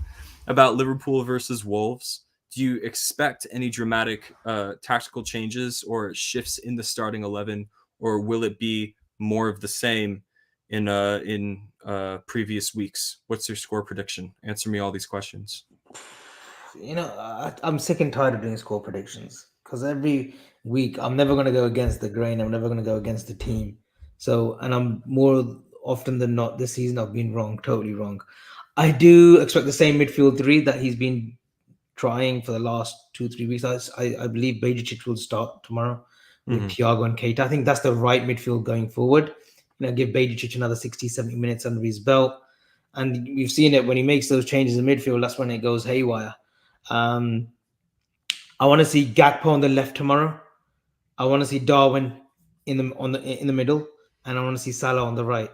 about Liverpool versus Wolves? Do you expect any dramatic tactical changes or shifts in the starting 11, or will it be more of the same in previous weeks? What's your score prediction? Answer me all these questions. I'm sick and tired of doing score predictions, because every week I'm never going to go against the grain. I'm never going to go against the team. So, and I'm more often than not this season I've been wrong, totally wrong. I do expect the same midfield 3 that he's been trying for the last 2-3 weeks. I believe Bajicic will start tomorrow with Thiago and Keita. I think that's the right midfield going forward. Give Bajicic another 60-70 minutes under his belt. And we've seen it when he makes those changes in midfield, that's when it goes haywire. I want to see Gakpo on the left tomorrow. I want to see Darwin in the middle. and I want to see Salah on the right.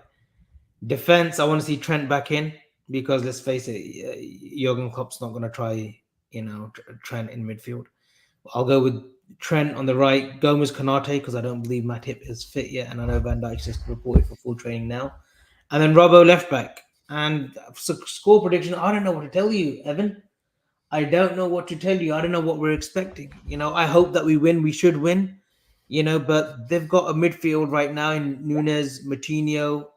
Defense, I want to see Trent back in because let's face it, Jurgen Klopp's not going to try, Trent in midfield. I'll go with Trent on the right, Gomez, Konate, because I don't believe Matip is fit yet, and I know Van Dijk's just reported for full training now. And then Robbo left back. And score prediction, I don't know what to tell you, Evan. I don't know what to tell you. I don't know what we're expecting. I hope that we win. We should win. But they've got a midfield right now in Nunes, Moutinho,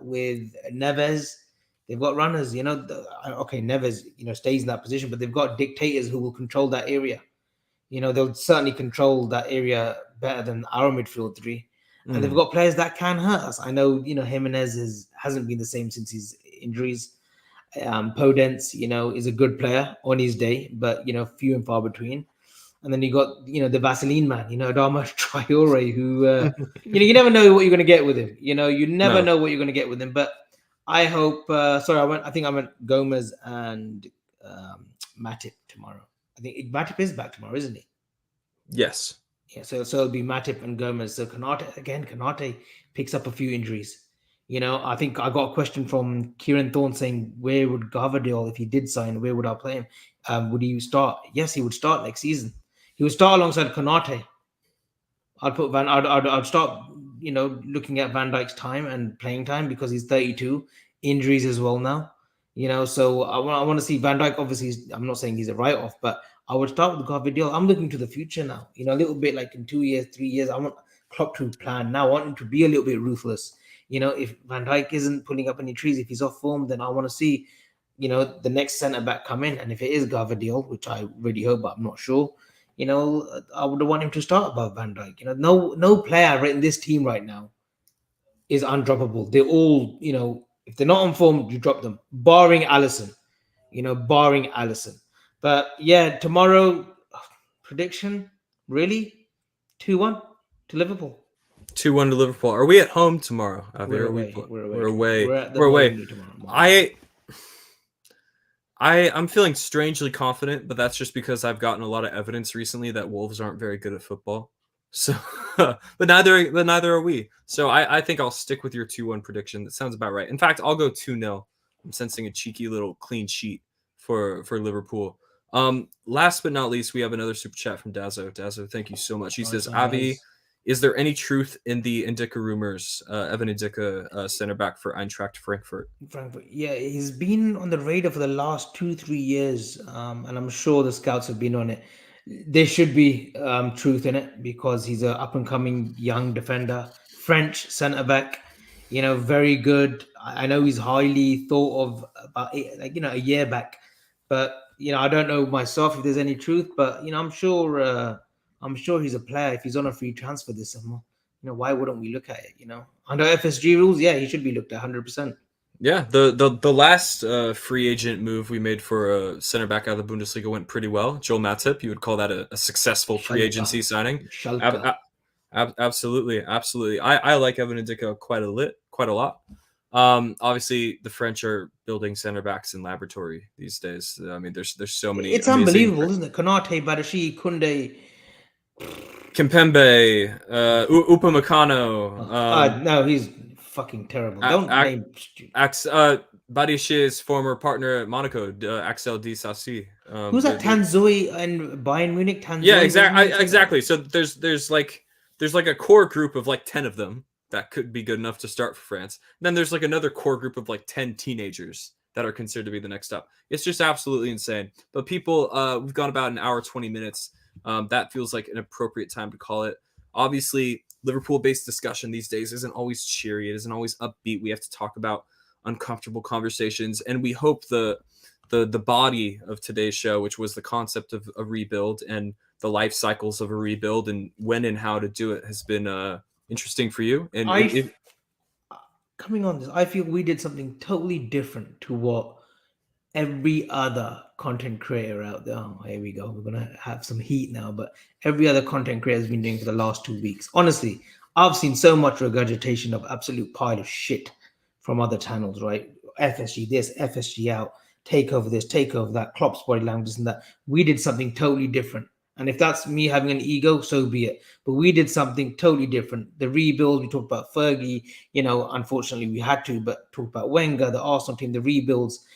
with Neves. They've got runners. Okay, Neves, stays in that position, but they've got dictators who will control that area. They'll certainly control that area better than our midfield three. And they've got players that can hurt us. I know, Jimenez hasn't been the same since his injuries. Podence, is a good player on his day, but, few and far between. And then you got, the Vaseline man, Adama Traore, who, you never know what you're going to get with him. You never know what you're going to get with him. But I hope, I think I went Gomez and Matip tomorrow. I think Matip is back tomorrow, isn't he? Yes. Yeah, so it'll be Matip and Gomez. So Konate picks up a few injuries. I think I got a question from Kieran Thorne saying, where would Gvardiol, if he did sign, where would I play him? Would he start? Yes, he would start next season. He would start alongside Konate. I'd start, looking at Van Dijk's time and playing time because he's 32, injuries as well now. So I want to see Van Dijk. Obviously, I'm not saying he's a write-off, but I would start with Gvardiol. I'm looking to the future now. A little bit like in 2 years, 3 years. I want Klopp to plan now. I want him to be a little bit ruthless. If Van Dijk isn't pulling up any trees, if he's off form, then I want to see, the next centre back come in. And if it is Gvardiol, which I really hope, but I'm not sure, I would want him to start above Van Dijk. No player in this team right now is undroppable. They're all, if they're not on form, you drop them, barring Alisson. But yeah, tomorrow, prediction, really? 2-1 to Liverpool. 2-1 to Liverpool. Are we at home tomorrow? We're away. We're away. We're away. Tomorrow. I'm feeling strangely confident, but that's just because I've gotten a lot of evidence recently that Wolves aren't very good at football. So, but neither are we. So I think I'll stick with your 2-1 prediction. That sounds about right. In fact, I'll go 2-0. I'm sensing a cheeky little clean sheet for Liverpool. Last but not least, we have another super chat from Dazzo. Dazzo, thank you so much. He says, Avi, is there any truth in the Ndicka rumors? Evan Ndicka, center back for Eintracht Frankfurt. Yeah, he's been on the radar for the last 2-3 years, and I'm sure the scouts have been on it. There should be truth in it because he's an up-and-coming young defender, French centre back. Very good. I know he's highly thought of about a year back, but I don't know myself if there's any truth. But I'm sure he's a player. If he's on a free transfer this summer, why wouldn't we look at it? Under FSG rules, yeah, he should be looked at 100%. Yeah, the last free agent move we made for a center back out of the Bundesliga went pretty well. Joel Matip, you would call that a successful free agency signing. Absolutely. I like Evan Ndicka quite a lot. Obviously, the French are building center backs in laboratory these days. I mean, there's so many. It's unbelievable, isn't it? Konate, Badashi, Kunde, Kimpembe, Upamecano. No, he's fucking terrible. Don't name Badish's former partner at Monaco, Axel Di Sassi. Who's that? Tanzoi and Bayern Munich. Tanzoi, yeah, exactly. So there's like a core group of like 10 of them that could be good enough to start for France. And then there's like another core group of like 10 teenagers that are considered to be the next up. It's just absolutely insane. But people, we've gone about an hour, 20 minutes. That feels like an appropriate time to call it. Obviously, Liverpool-based discussion these days isn't always cheery. It isn't always upbeat. We have to talk about uncomfortable conversations. And we hope the body of today's show, which was the concept of a rebuild and the life cycles of a rebuild and when and how to do it, has been interesting for you. And coming on this, I feel we did something totally different to what every other content creator out there. Oh, here we go. We're going to have some heat now, but every other content creator has been doing for the last 2 weeks. Honestly, I've seen so much regurgitation of absolute pile of shit from other channels, right? FSG this, FSG out, takeover this, takeover that, Klopp's body language and that. We did something totally different. And if that's me having an ego, so be it. But we did something totally different. The rebuild, we talked about Fergie, unfortunately we had to, but talked about Wenger, the Arsenal team, the rebuilds,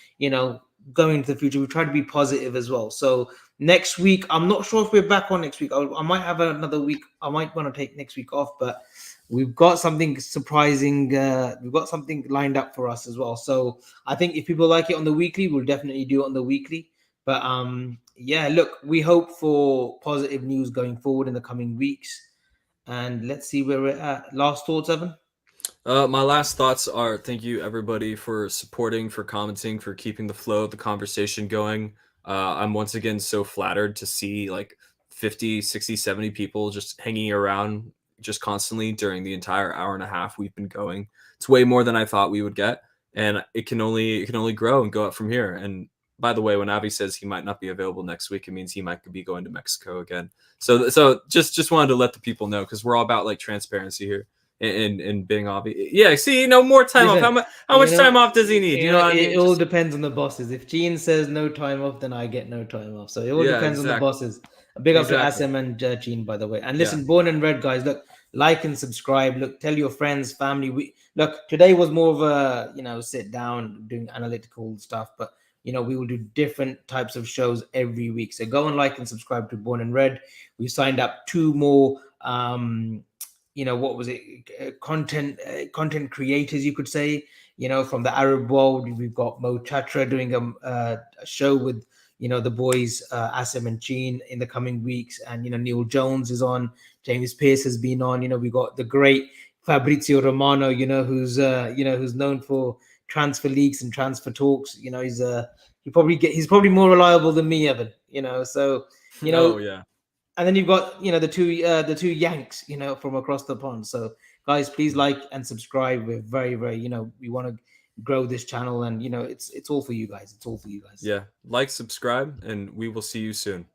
going into the future. We try to be positive as well. So next week, I'm not sure if we're back on next week. I might have another week. I might want to take next week off, but we've got something surprising. We've got something lined up for us as well. So I think if people like it on the weekly, we'll definitely do it on the weekly. But yeah, look, we hope for positive news going forward in the coming weeks. And let's see where we're at. Last thoughts, Evan? My last thoughts are thank you everybody for supporting, for commenting, for keeping the flow of the conversation going. I'm once again so flattered to see like 50, 60, 70 people just hanging around just constantly during the entire hour and a half we've been going. It's way more than I thought we would get, and it can only grow and go up from here. And by the way, when Avi says he might not be available next week, it means he might be going to Mexico again. So just wanted to let the people know, because we're all about like transparency here and being obvious. Yeah, see, more time off. How much time off does he need? You know what I mean? It all depends on the bosses. If Gene says no time off, then I get no time off. So it all depends on the bosses. A big up to Asim and Gene, by the way. And listen, Born and Red guys, look, like and subscribe. Look, tell your friends, family. Look, today was more of a sit down doing analytical stuff, but we will do different types of shows every week. So go and like and subscribe to Born and Red. We signed up 2 more what was it? Content creators, you could say. From the Arab world, we've got Mo Chatra doing a show with the boys Asim and Gene in the coming weeks, and Neil Jones is on. James Pearce has been on. We got the great Fabrizio Romano, who's known for transfer leaks and transfer talks. He's probably more reliable than me, Evan. So oh yeah. And then you've got the two Yanks from across the pond. So guys, please like and subscribe. We're very very we want to grow this channel, and it's all for you guys. It's all for you guys. Yeah, like, subscribe, and we will see you soon.